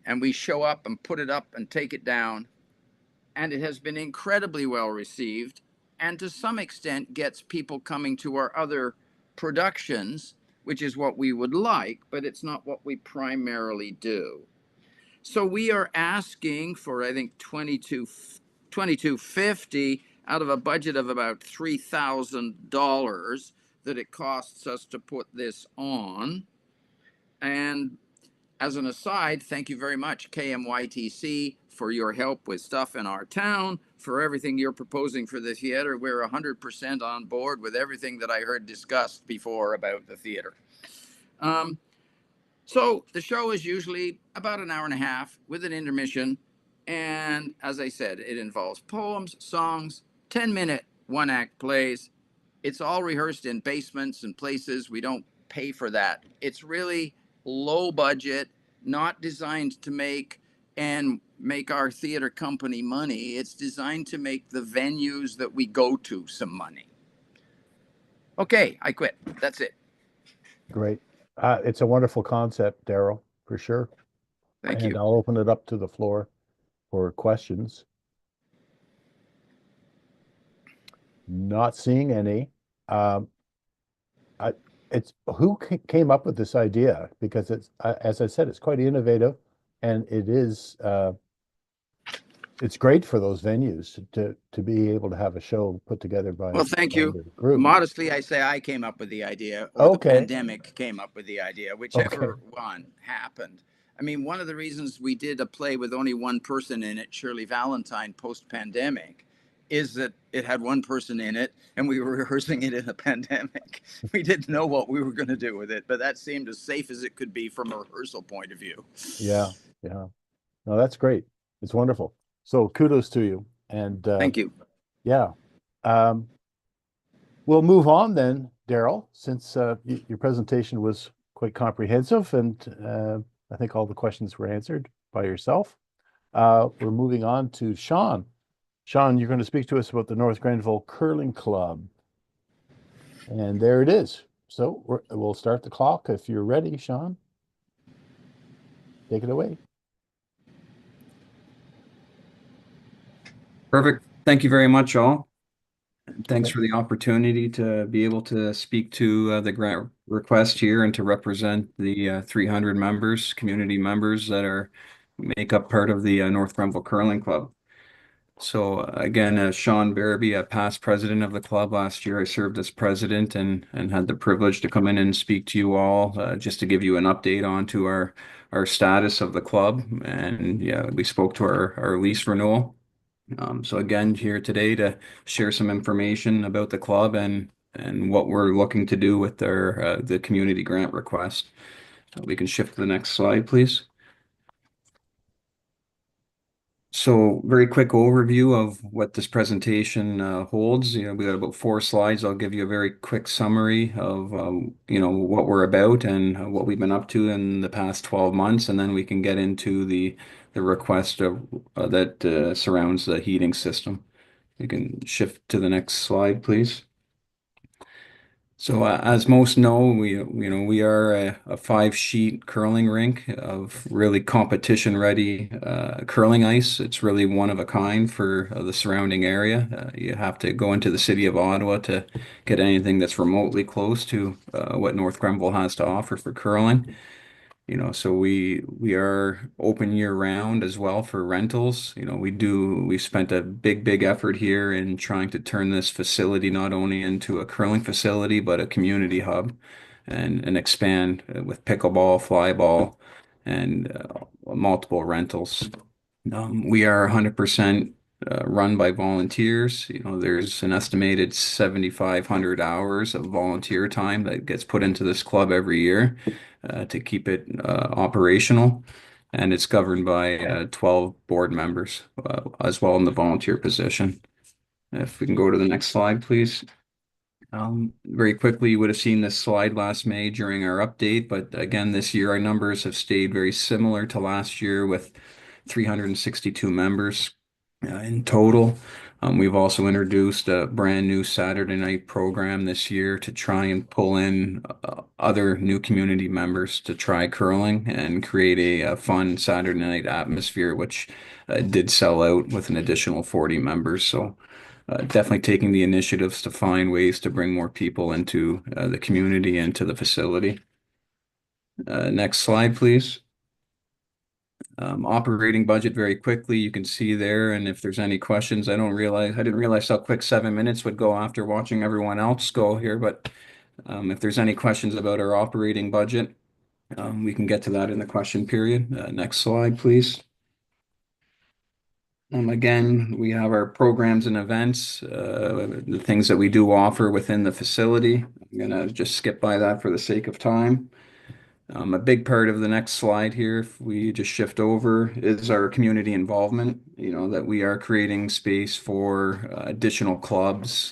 And we show up and put it up and take it down. And it has been incredibly well received, and to some extent gets people coming to our other productions, which is what we would like, but it's not what we primarily do. So we are asking for, I think, $22.50 out of a budget of about $3,000 that it costs us to put this on. And as an aside, thank you very much, KMYTC, for your help with stuff in our town, for everything you're proposing for the theater. We're 100% on board with everything that I heard discussed before about the theater. So the show is usually about an hour and a half with an intermission. And as I said, it involves poems, songs, 10-minute one-act plays. It's all rehearsed in basements and places. We don't pay for that. It's really low budget, not designed to make our theater company money. It's designed to make the venues that we go to some money. Okay, I quit. That's it. Great. It's a wonderful concept, Daryl, for sure. Thank And you. I'll open it up to the floor for questions. Not seeing any. It's who came up with this idea? Because it's, as I said, it's quite innovative, and it is. It's great for those venues to be able to have a show put together by. Well, thank by you. the group. Modestly, I say I came up with the idea, or Okay. the pandemic came up with the idea, whichever Okay. one happened. I mean, one of the reasons we did a play with only one person in it, Shirley Valentine, post-pandemic, is that it had one person in it, and we were rehearsing it in a pandemic. We didn't know what we were going to do with it, but that seemed as safe as it could be from a rehearsal point of view. Yeah, yeah. No, that's great. It's wonderful. So kudos to you. And Thank you. yeah. We'll move on then, Daryl, since your presentation was quite comprehensive, and I think all the questions were answered by yourself. We're moving on to Sean. Sean, you're going to speak to us about the North Grenville Curling Club. And there it is. So we'll start the clock if you're ready, Sean. Take it away. Perfect. Thank you very much, all. Thanks for the opportunity to be able to speak to the grant request here and to represent the 300 members, community members that make up part of the North Grenville Curling Club. So again, Sean Barabee, a past president of the club. Last year I served as president and had the privilege to come in and speak to you all just to give you an update on to our status of the club. And yeah, we spoke to our lease renewal. So again, here today to share some information about the club and what we're looking to do with the community grant request. We can shift to the next slide, please. So very quick overview of what this presentation holds. We got about 4 slides. I'll give you a very quick summary of what we're about and what we've been up to in the past 12 months, and then we can get into the request that surrounds the heating system. You can shift to the next slide, please. So as most know, we are a 5-sheet curling rink of really competition-ready curling ice. It's really one of a kind for the surrounding area. You have to go into the city of Ottawa to get anything that's remotely close to what North Grenville has to offer for curling. So we are open year round as well for rentals. We spent a big effort here in trying to turn this facility not only into a curling facility, but a community hub and expand with pickleball, flyball, and multiple rentals. We are 100% run by volunteers. There's an estimated 7,500 hours of volunteer time that gets put into this club every year to keep it operational, and it's governed by 12 board members as well in the volunteer position. If we can go to the next slide, please. Very quickly, you would have seen this slide last May during our update, but again, this year our numbers have stayed very similar to last year with 362 members in total. We've also introduced a brand new Saturday night program this year to try and pull in other new community members to try curling and create a fun Saturday night atmosphere, which did sell out with an additional 40 members. So definitely taking the initiatives to find ways to bring more people into the community and to the facility. Next slide, please. Operating budget very quickly, you can see there, and if there's any questions, I didn't realize how quick 7 minutes would go after watching everyone else go here, but if there's any questions about our operating budget, We can get to that in the question period. Next slide, please. Again, we have our programs and events, the things that we do offer within the facility. I'm gonna just skip by that for the sake of time. A big part of the next slide here, if we just shift over, is our community involvement. You know, that we are creating space for additional clubs,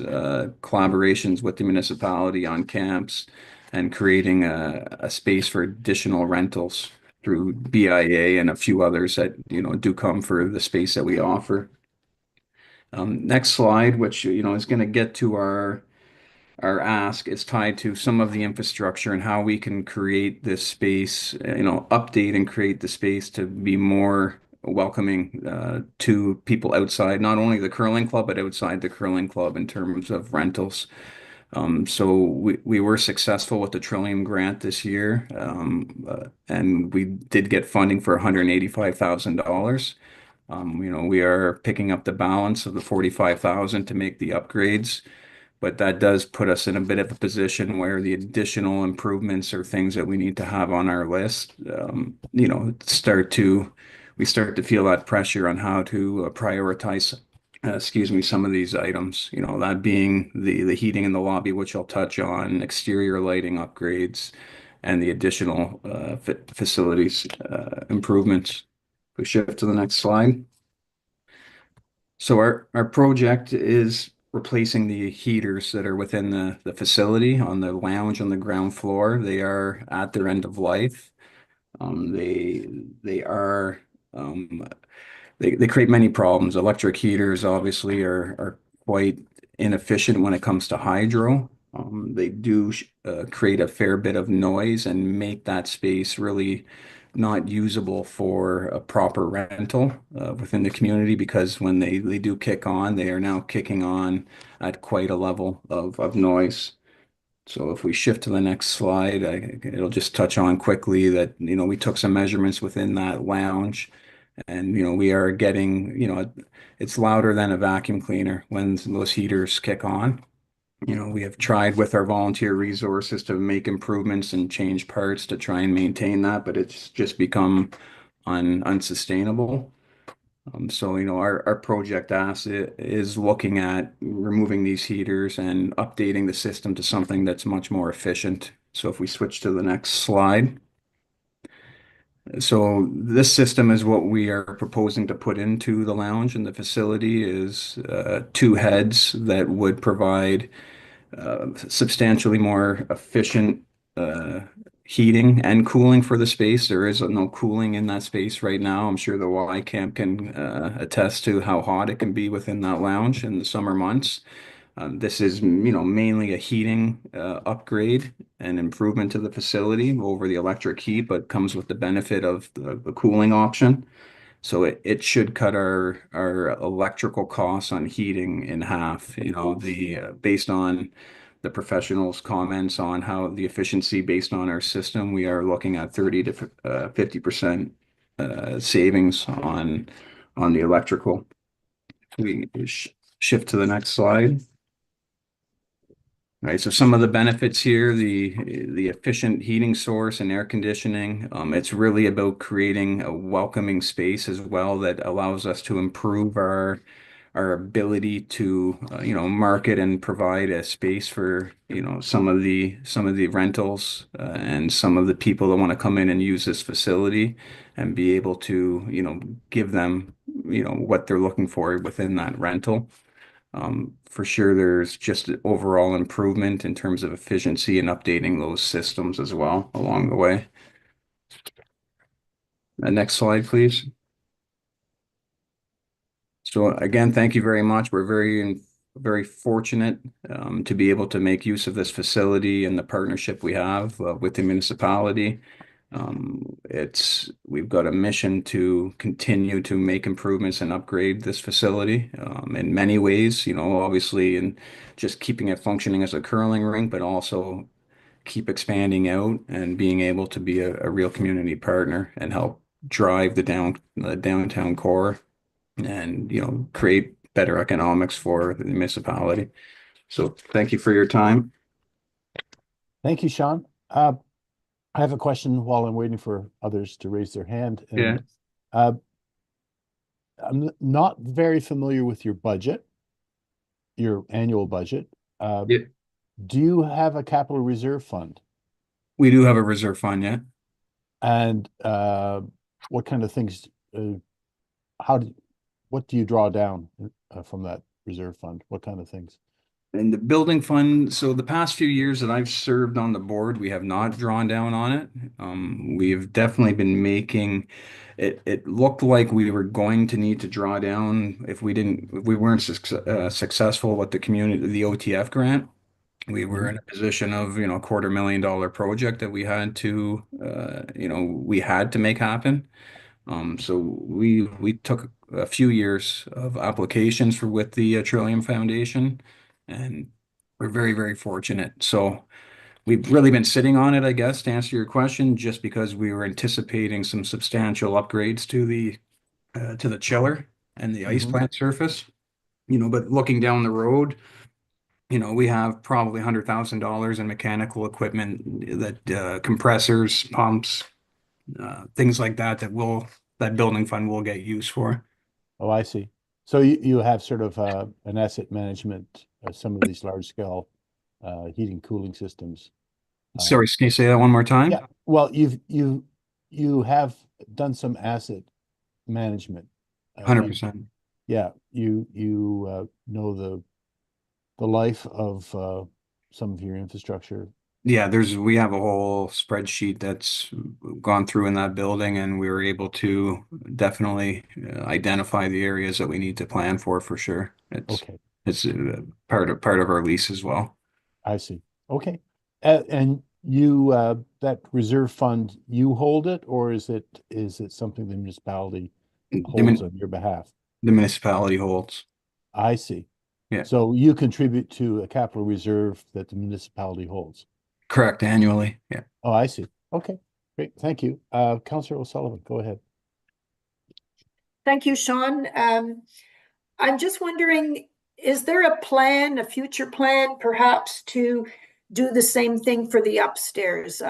collaborations with the municipality on camps, and creating a space for additional rentals through BIA and a few others that, you know, do come for the space that we offer. Next slide, which, you know, is going to get to our ask, is tied to some of the infrastructure and how we can create this space, you know, update and create the space to be more welcoming to people outside, not only the curling club, but outside the curling club in terms of rentals. So we were successful with the Trillium grant this year, and we did get funding for $185,000. You know, we are picking up the balance of the 45,000 to make the upgrades, but that does put us in a bit of a position where the additional improvements are things that we need to have on our list. You know, we start to feel that pressure on how to prioritize some of these items, you know, that being the heating in the lobby, which I'll touch on, exterior lighting upgrades, and the additional facilities improvements. We shift to the next slide. So our project is replacing the heaters that are within the facility on the lounge on the ground floor. They are at their end of life. They create many problems. Electric heaters obviously are quite inefficient when it comes to hydro. They do create a fair bit of noise and make that space really not usable for a proper rental within the community, because when they do kick on, they are now kicking on at quite a level of noise. So if we shift to the next slide, it'll just touch on quickly that, you know, we took some measurements within that lounge. And, you know, we are getting, you know, it's louder than a vacuum cleaner when those heaters kick on. You know, we have tried with our volunteer resources to make improvements and change parts to try and maintain that, but it's just become unsustainable. So, you know, our project asset is looking at removing these heaters and updating the system to something that's much more efficient. So if we switch to the next slide. So this system is what we are proposing to put into the lounge, and the facility is two heads that would provide substantially more efficient heating and cooling for the space. There is no cooling in that space right now. I'm sure the Y Camp can attest to how hot it can be within that lounge in the summer months. This is, you know, mainly a heating upgrade and improvement to the facility over the electric heat, but comes with the benefit of the cooling option. So it should cut our electrical costs on heating in half. You know, based on the professionals' comments on how the efficiency based on our system, we are looking at 30 to 50% savings on the electrical. We shift to the next slide. All right, so some of the benefits here, the efficient heating source and air conditioning. It's really about creating a welcoming space as well that allows us to improve our ability to you know, market and provide a space for, you know, some of the rentals and some of the people that want to come in and use this facility and be able to, you know, give them, you know, what they're looking for within that rental. For sure, there's just an overall improvement in terms of efficiency and updating those systems as well along the way. Next slide, please. So again, thank you very much. We're very fortunate to be able to make use of this facility and the partnership we have with the municipality. We've got a mission to continue to make improvements and upgrade this facility in many ways, you know, obviously, and just keeping it functioning as a curling rink, but also keep expanding out and being able to be a real community partner and help drive the downtown core and, you know, create better economics for the municipality. So thank you for your time. Thank you, Sean. I have a question while I'm waiting for others to raise their hand. Yeah. And, I'm not very familiar with your budget, your annual budget. Yeah. Do you have a capital reserve fund? We do have a reserve fund, yeah. And what kind of things, what do you draw down from that reserve fund? What kind of things? And the building fund, so the past few years that I've served on the board, we have not drawn down on it. We've definitely been making it looked like we were going to need to draw down if we weren't successful with the OTF grant. We were in a position of, $250,000 project that we had to, we had to make happen. So we took a few years of applications with the Trillium Foundation, and we're very, very fortunate. So we've really been sitting on it, I guess, to answer your question, just because we were anticipating some substantial upgrades to the chiller and the ice plant surface. But looking down the road, we have probably $100,000 in mechanical equipment, that compressors, pumps, things like that that building fund will get used for. Oh, I see. So you have sort of an asset management, some of these large scale heating cooling systems. Sorry, can you say that one more time? Yeah. Well, you have done some asset management. 100%. Yeah, you know the life of some of your infrastructure. Yeah, we have a whole spreadsheet that's gone through in that building, and we were able to definitely identify the areas that we need to plan for sure. It's part of our lease as well. I see. Okay. And you that reserve fund, you hold it, or is it something the municipality holds on your behalf? The municipality holds. I see. Yeah. So you contribute to a capital reserve that the municipality holds. Correct, annually. Yeah. Oh, I see. Okay, great. Thank you. Councillor O'Sullivan, go ahead. Thank you, Sean. I'm just wondering, is there a future plan perhaps to do the same thing for the upstairs,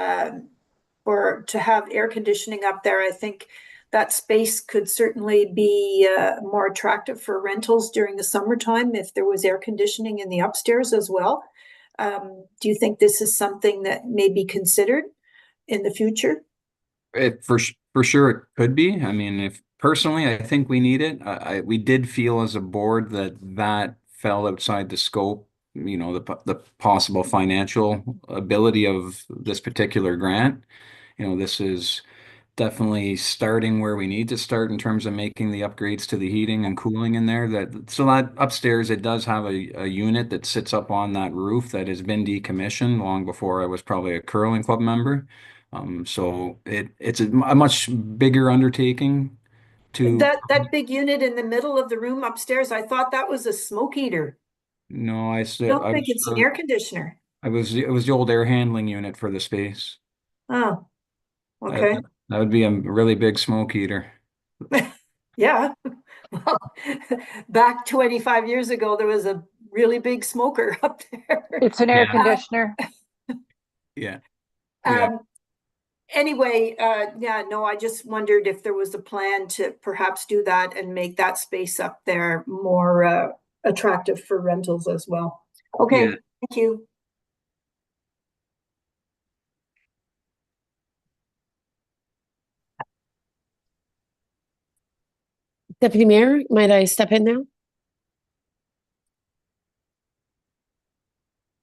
or to have air conditioning up there? I think that space could certainly be more attractive for rentals during the summertime if there was air conditioning in the upstairs as well. Do you think this is something that may be considered in the future? For sure it could be. I mean, if personally, I think we need it. We did feel as a board that fell outside the scope, the possible financial ability of this particular grant. This is definitely starting where we need to start in terms of making the upgrades to the heating and cooling in there. So that upstairs, it does have a unit that sits up on that roof that has been decommissioned long before I was probably a curling club member. So it's a much bigger undertaking to that big unit in the middle of the room upstairs. I thought that was a smoke heater. No, I don't think it's an air conditioner. It was the old air handling unit for the space. Oh, okay. That would be a really big smoke heater. Yeah. Well, back 25 years ago, there was a really big smoker up there. It's an air conditioner. Yeah. Anyway, I just wondered if there was a plan to perhaps do that and make that space up there more attractive for rentals as well. Okay, thank you. Deputy Mayor, might I step in now?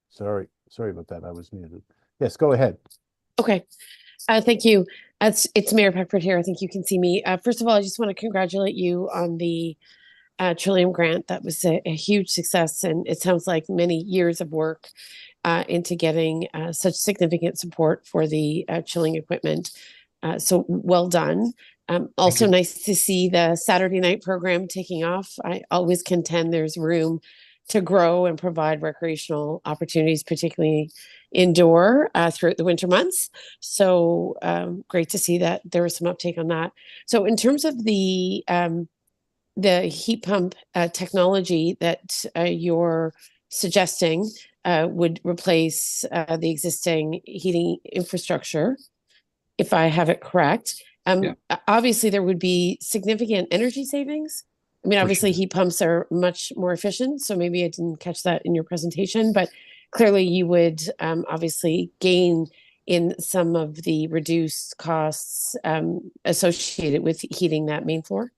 Sorry about that. I was muted. Yes, go ahead. Okay. Thank you. It's Mayor Peckford here. I think you can see me. First of all, I just want to congratulate you on the Trillium grant. That was a huge success, and it sounds like many years of work into getting such significant support for the chilling equipment. So well done. Also nice to see the Saturday night program taking off. I always contend there's room to grow and provide recreational opportunities, particularly indoor throughout the winter months. So great to see that there was some uptake on that. So in terms of the heat pump technology that you're suggesting would replace the existing heating infrastructure if I have it correct. Yeah. Obviously, there would be significant energy savings. I mean, For obviously, sure. heat pumps are much more efficient, so maybe I didn't catch that in your presentation, but clearly you would obviously gain in some of the reduced costs associated with heating that main floor.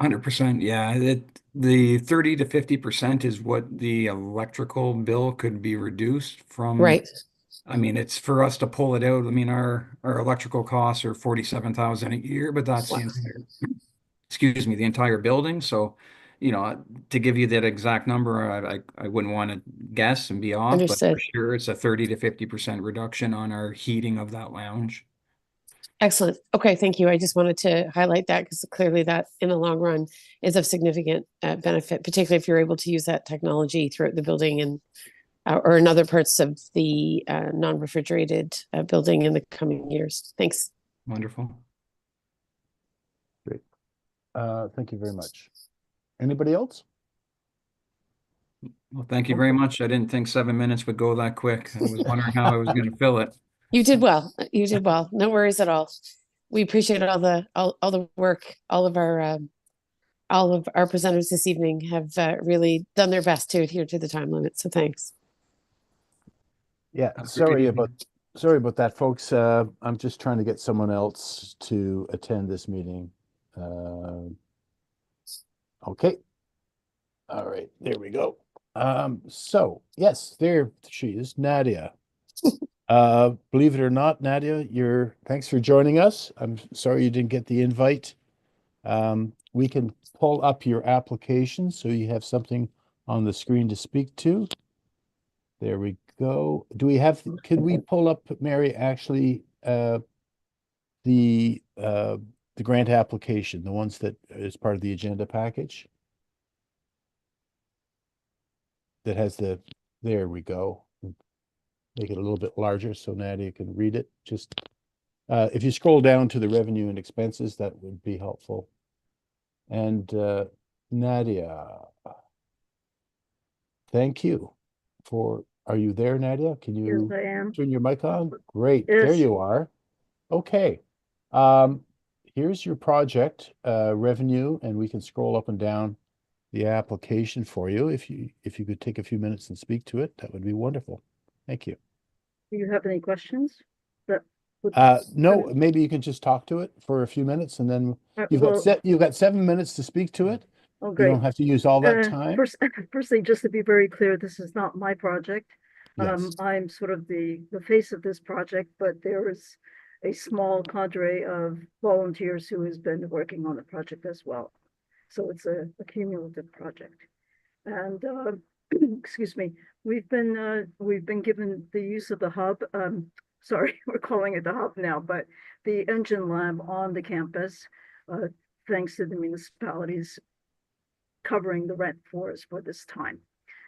100%. Yeah. The 30 to 50% is what the electrical bill could be reduced from. Right. I mean, it's for us to pull it out. I mean, our electrical costs are 47,000 a year, but that's the entire, excuse me, the entire building. So, you know, to give you that exact number, I wouldn't want to guess and be off, but Understood. for sure it's a 30 to 50% reduction on our heating of that lounge. Excellent. Okay, thank you. I just wanted to highlight that because clearly that in the long run is of significant benefit, particularly if you're able to use that technology throughout the building and or in other parts of the non-refrigerated building in the coming years. Thanks. Wonderful. Great. Thank you very much. Anybody else? Well, thank you very much. I didn't think 7 minutes would go that quick. I was wondering how I was going to fill it. You did well. You did well. No worries at all. We appreciate all the work. All of our presenters this evening have really done their best to adhere to the time limit. So thanks. Yeah, Have a great sorry evening. about that, folks. I'm just trying to get someone else to attend this meeting. Okay. All right, there we go. So yes, there she is, Nadia. Believe it or not, Nadia, thanks for joining us. I'm sorry you didn't get the invite. We can pull up your application so you have something on the screen to speak to. There we go. Can we pull up, Mary, actually, the grant application, the ones that is part of the agenda package? That has there we go. Make it a little bit larger so Nadia can read it. Just, if you scroll down to the revenue and expenses, that would be helpful. And Nadia, thank you are you there, Nadia? Can you Yes, I am. turn your mic on? Great, Yes. there you are. Okay. Here's your project revenue, and we can scroll up and down the application for you. If you could take a few minutes and speak to it, that would be wonderful. Thank you. Do you have any questions? No, maybe you can just talk to it for a few minutes, and then you've well, got 7 minutes to speak to it. Oh, You great. don't have to use all that time. Firstly, just to be very clear, this is not my project. Yes. I'm sort of the face of this project, but there is a small cadre of volunteers who has been working on the project as well. So it's a cumulative project. And excuse me, we've been given the use of the hub. Sorry, we're calling it the hub now, but the engine lab on the campus, thanks to the municipalities covering the rent for us for this time.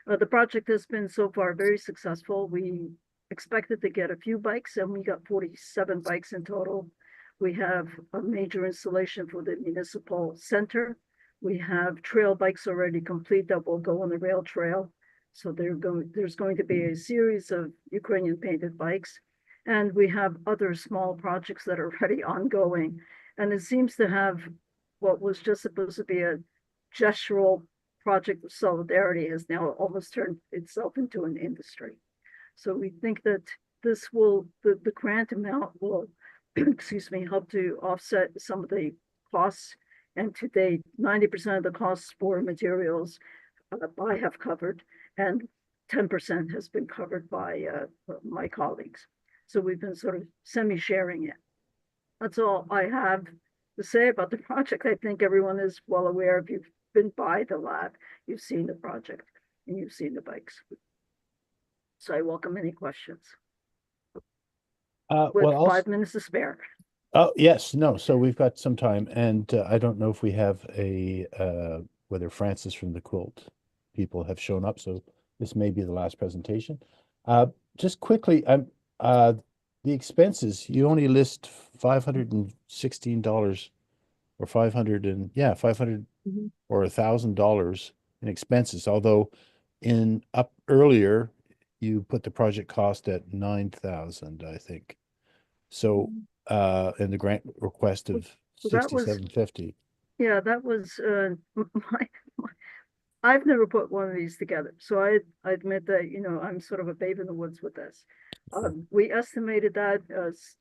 The project has been so far very successful. We expected to get a few bikes and we got 47 bikes in total. We have a major installation for the municipal center. We have trail bikes already complete that will go on the rail trail. So there's going to be a series of Ukrainian painted bikes. And we have other small projects that are already ongoing. And it seems to have what was just supposed to be a gestural project of solidarity has now almost turned itself into an industry. So we think that this will, the grant amount will, excuse me, help to offset some of the costs. And to date, 90% of the costs for materials I have covered, and 10% has been covered by my colleagues. So we've been sort of semi-sharing it. That's all I have to say about the project. I think everyone is well aware. If you've been by the lab, you've seen the project and you've seen the bikes. So I welcome any questions. With well, 5 minutes to spare. Oh, yes, no, so we've got some time, and I don't know if we have whether Francis from the Quilt people have shown up, so this may be the last presentation. Just quickly, the expenses, you only list $516 or 500 or $1,000 in expenses, although earlier you put the project cost at 9,000, I think. So in the grant request of So that was- $67.50. Yeah, that was, I've never put one of these together, so I admit that, you know, I'm sort of a babe in the woods with this. We estimated that as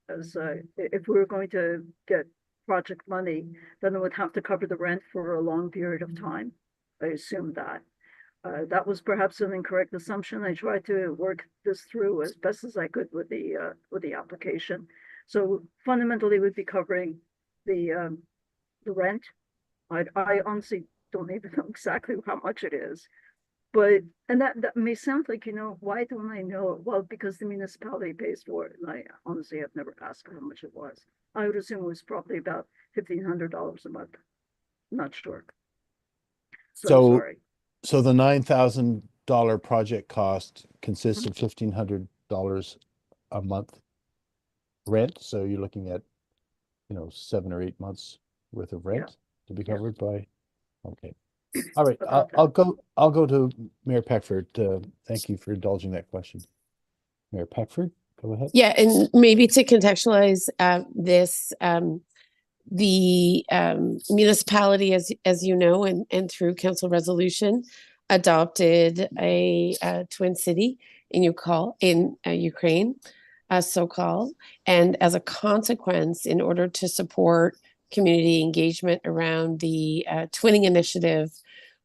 if we were going to get project money, then it would have to cover the rent for a long period of time. I assumed that. That was perhaps an incorrect assumption. I tried to work this through as best as I could with the application. So fundamentally, we'd be covering the rent. I honestly don't even know exactly how much it is. But, and that may sound like, you know, why don't I know? Well, because the municipality pays for it. And I honestly have never asked how much it was. I would assume it was probably about $1,500 a month. Not sure. So I'm sorry. So the $9,000 project cost consists of $1,500 a month rent. So you're looking at, you know, 7 or 8 months worth of rent to be covered by. Okay. All right. I'll go to Mayor Peckford. Thank you for indulging that question. Mayor Peckford, go ahead. Yeah, and maybe to contextualize this, the municipality, as you know, and through council resolution, adopted a twin city in Ukraine, Sokol, and as a consequence, in order to support community engagement around the twinning initiative,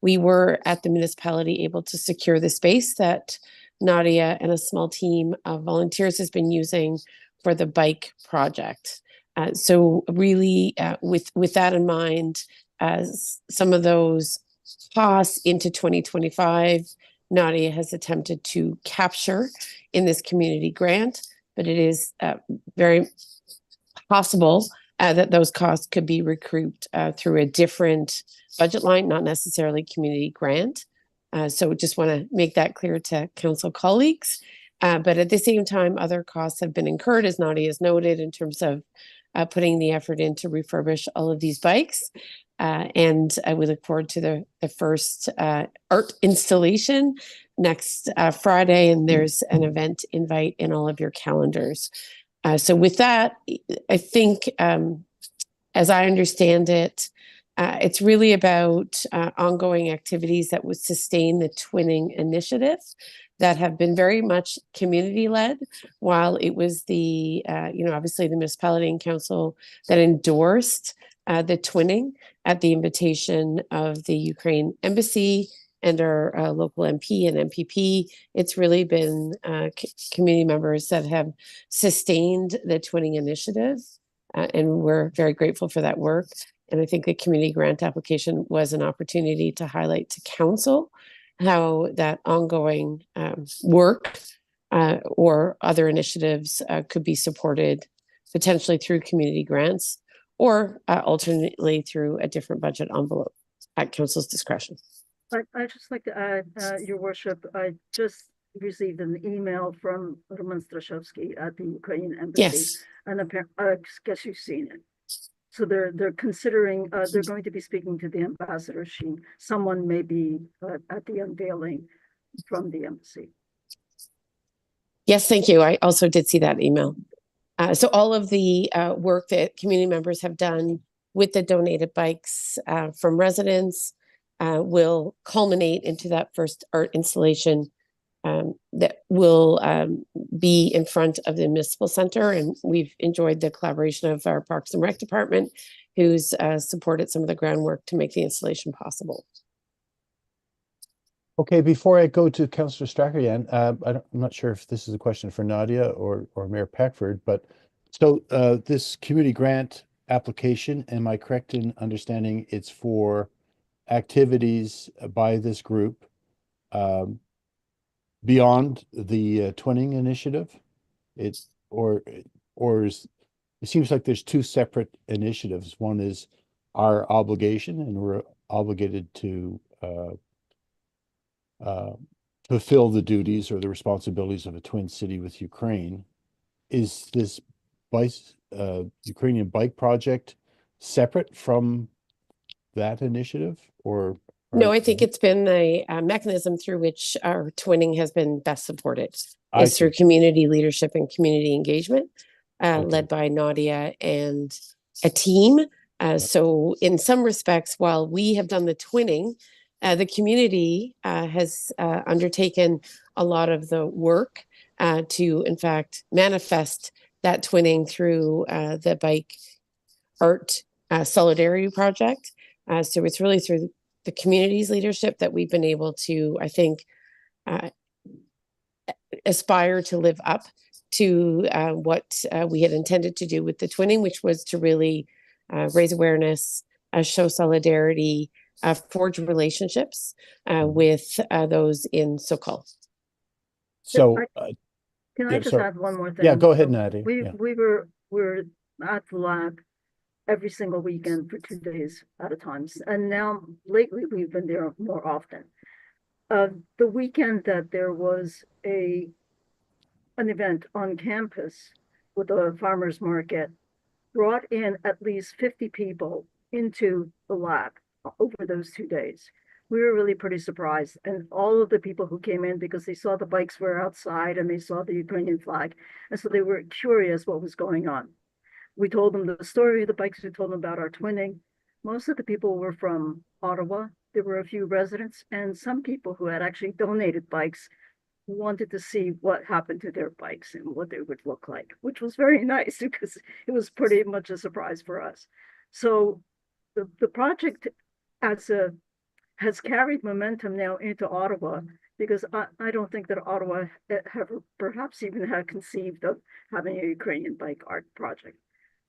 we were at the municipality able to secure the space that Nadia and a small team of volunteers has been using for the bike project. So really, with that in mind, some of those costs into 2025, Nadia has attempted to capture in this community grant, but it is very possible that those costs could be recouped through a different budget line, not necessarily community grant. So just want to make that clear to council colleagues. But at the same time, other costs have been incurred, as Nadia has noted, in terms of putting the effort in to refurbish all of these bikes. And we look forward to the first art installation next Friday, and there's an event invite in all of your calendars. So with that, I think, as I understand it, it's really about ongoing activities that would sustain the twinning initiative that have been very much community-led, while it was the, obviously the municipality and council that endorsed the twinning at the invitation of the Ukraine embassy and our local MP and MPP. It's really been community members that have sustained the twinning initiative, and we're very grateful for that work. And I think the community grant application was an opportunity to highlight to council how that ongoing work or other initiatives could be supported potentially through community grants or alternately through a different budget envelope at council's discretion. I'd just like to add, Your Worship, I just received an email from Roman Strashevsky at the Ukrainian embassy. Yes. And apparently, I guess you've seen it. So they're considering, they're going to be speaking to the ambassador. Someone may be at the unveiling from the embassy. Yes, thank you. I also did see that email. So all of the work that community members have done with the donated bikes from residents will culminate into that first art installation that will be in front of the municipal center. And we've enjoyed the collaboration of our Parks and Rec department, who's supported some of the groundwork to make the installation possible. Okay, before I go to Councillor Strakoyan, I'm not sure if this is a question for Nadia or Mayor Peckford, but so this community grant application, am I correct in understanding it's for activities by this group beyond the twinning initiative? It seems like there's two separate initiatives. One is our obligation, and we're obligated to fulfill the duties or the responsibilities of a twin city with Ukraine. Is this Ukrainian bike project separate from that initiative, or? No, I think it's been a mechanism through which our twinning has been best supported, is through community leadership and community engagement. Okay. led by Nadia and a team. So in some respects, while we have done the twinning, the community has undertaken a lot of the work to, in fact, manifest that twinning through the Bike Art Solidarity Project. So it's really through the community's leadership that we've been able to, I think, aspire to live up to what we had intended to do with the twinning, which was to really raise awareness, show solidarity, forge relationships with those in SoCal. So, Can I yeah, just sorry. add one more thing? Yeah, go ahead, So Nadia. We Yeah. were at the lab every single weekend for 2 days at a time. And now lately we've been there more often. The weekend that there was an event on campus with a farmer's market brought in at least 50 people into the lab over those 2 days. We were really pretty surprised. And all of the people who came in because they saw the bikes were outside and they saw the Ukrainian flag. And so they were curious what was going on. We told them the story of the bikes. We told them about our twinning. Most of the people were from Ottawa. There were a few residents and some people who had actually donated bikes who wanted to see what happened to their bikes and what they would look like, which was very nice because it was pretty much a surprise for us. So the project has carried momentum now into Ottawa because I don't think that Ottawa have perhaps even had conceived of having a Ukrainian bike art project.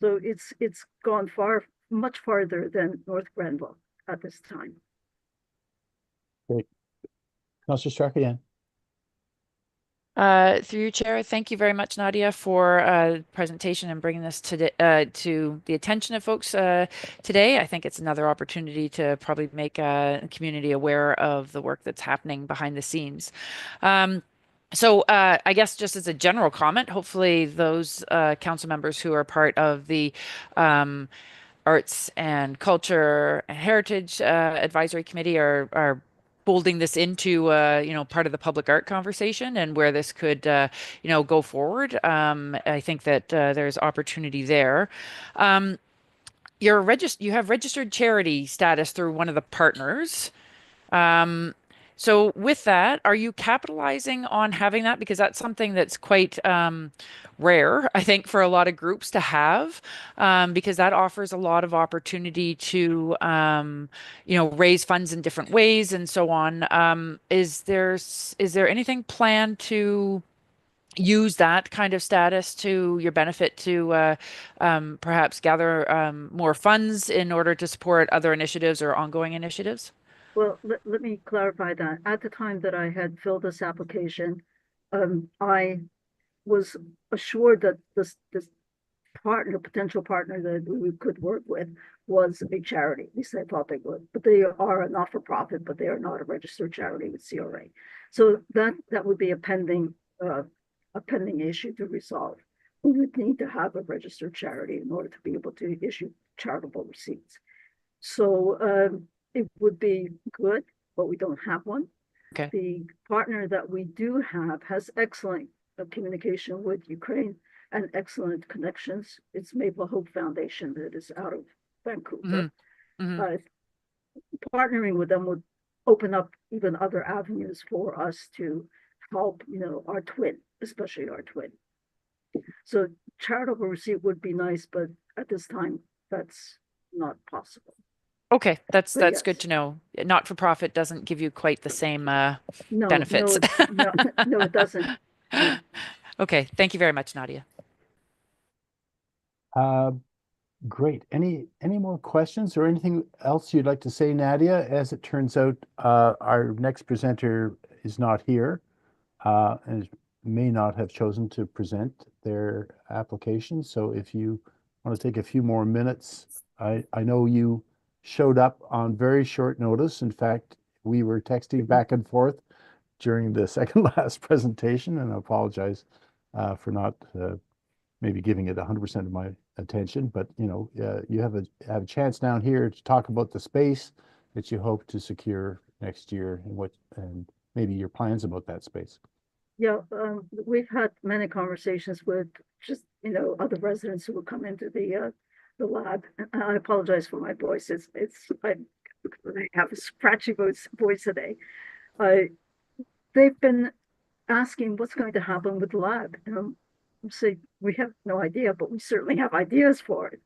So it's gone much farther than North Granville at this time. Great. Councillor Strakian. Through you, Chair, thank you very much, Nadia, for presentation and bringing this to the attention of folks today. I think it's another opportunity to probably make a community aware of the work that's happening behind the scenes. So I guess just as a general comment, hopefully those council members who are part of the Arts and Culture and Heritage Advisory Committee are folding this into part of the public art conversation and where this could go forward. I think that there's opportunity there. You have registered charity status through one of the partners. So with that, are you capitalizing on having that? Because that's something that's quite rare, I think, for a lot of groups to have, because that offers a lot of opportunity to, raise funds in different ways and so on. Is there anything planned to use that kind of status to your benefit to perhaps gather more funds in order to support other initiatives or ongoing initiatives? Well, let me clarify that. At the time that I had filled this application, I was assured that this potential partner that we could work with was a charity. At least I thought they would. But they are a not-for-profit, but they are not a registered charity with CRA. So that would be a pending issue to resolve. We would need to have a registered charity in order to be able to issue charitable receipts. So it would be good, but we don't have one. Okay. The partner that we do have has excellent communication with Ukraine and excellent connections. It's Maple Hope Foundation that is out of Vancouver. Partnering with them would open up even other avenues for us to help, our twin, especially our twin. So charitable receipt would be nice, but at this time, that's not possible. Okay, that's But good to know. Not for profit doesn't give you quite the same benefits. No, it doesn't. No. Okay, thank you very much, Nadia. Great. Any more questions or anything else you'd like to say, Nadia? As it turns out, our next presenter is not here and may not have chosen to present their application. So if you want to take a few more minutes, I know you showed up on very short notice. In fact, we were texting back and forth during the second last presentation, and I apologize for not maybe giving it 100% of my attention. But you have a chance down here to talk about the space that you hope to secure next year and maybe your plans about that space. Yeah, we've had many conversations with just you know, other residents who will come into the lab. And I apologize for my voice. I have a scratchy voice today. They've been asking what's going to happen with the lab. And I'm saying we have no idea, but we certainly have ideas for it.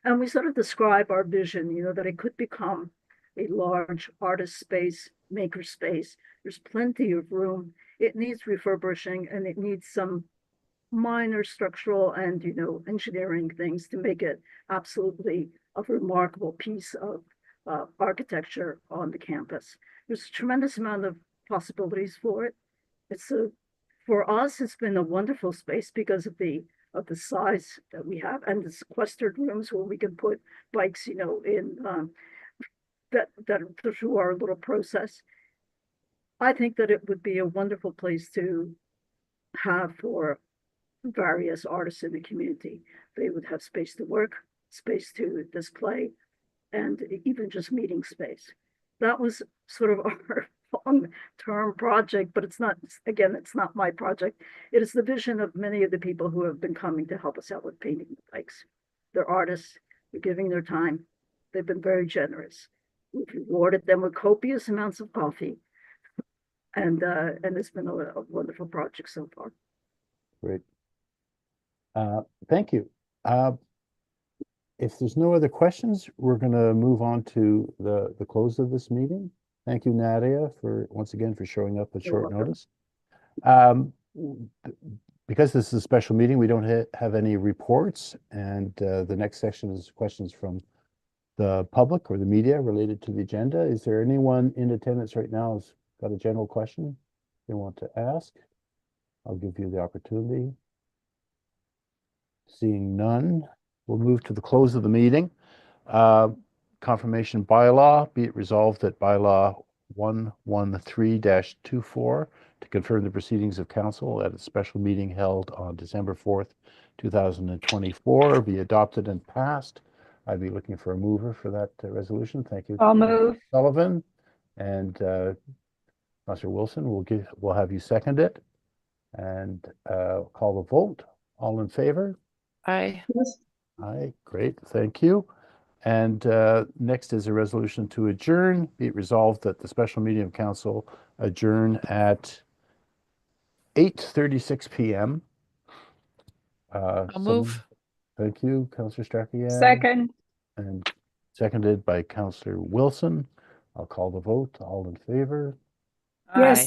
And we sort of describe our vision, you know, that it could become a large artist space, maker space. There's plenty of room. It needs refurbishing and it needs some minor structural and, you know, engineering things to make it absolutely a remarkable piece of architecture on the campus. There's a tremendous amount of possibilities for it. For us, it's been a wonderful space because of the size that we have and the sequestered rooms where we can put bikes, you know, in that through our little process. I think that it would be a wonderful place to have for various artists in the community. They would have space to work, space to display, and even just meeting space. That was sort of our long-term project, but it's not my project. It is the vision of many of the people who have been coming to help us out with painting the bikes. They're artists, they're giving their time. They've been very generous. We've rewarded them with copious amounts of coffee. And it's been a wonderful project so far. Great. Thank you. If there's no other questions, we're going to move on to the close of this meeting. Thank you, Nadia, once again for showing up at short notice. Because this is a special meeting, we don't have any reports, and the next section is questions from the public or the media related to the agenda. Is there anyone in attendance right now who's got a general question they want to ask? I'll give you the opportunity. Seeing none, we'll move to the close of the meeting. Confirmation bylaw, be it resolved that bylaw 113-24 to confirm the proceedings of council at a special meeting held on December 4th, 2024 be adopted and passed. I'd be looking for a mover for that resolution. Thank you. I'll move. Sullivan and Councillor Wilson, we'll have you second it and call the vote. All in favor? Aye. Aye, great, thank you. And next is a resolution to adjourn. Be it resolved that the special meeting of council adjourn at 8:36 p.m. I'll move. Thank you, Councillor Strakian. Second. And seconded by Councillor Wilson. I'll call the vote. All in favor? Yes.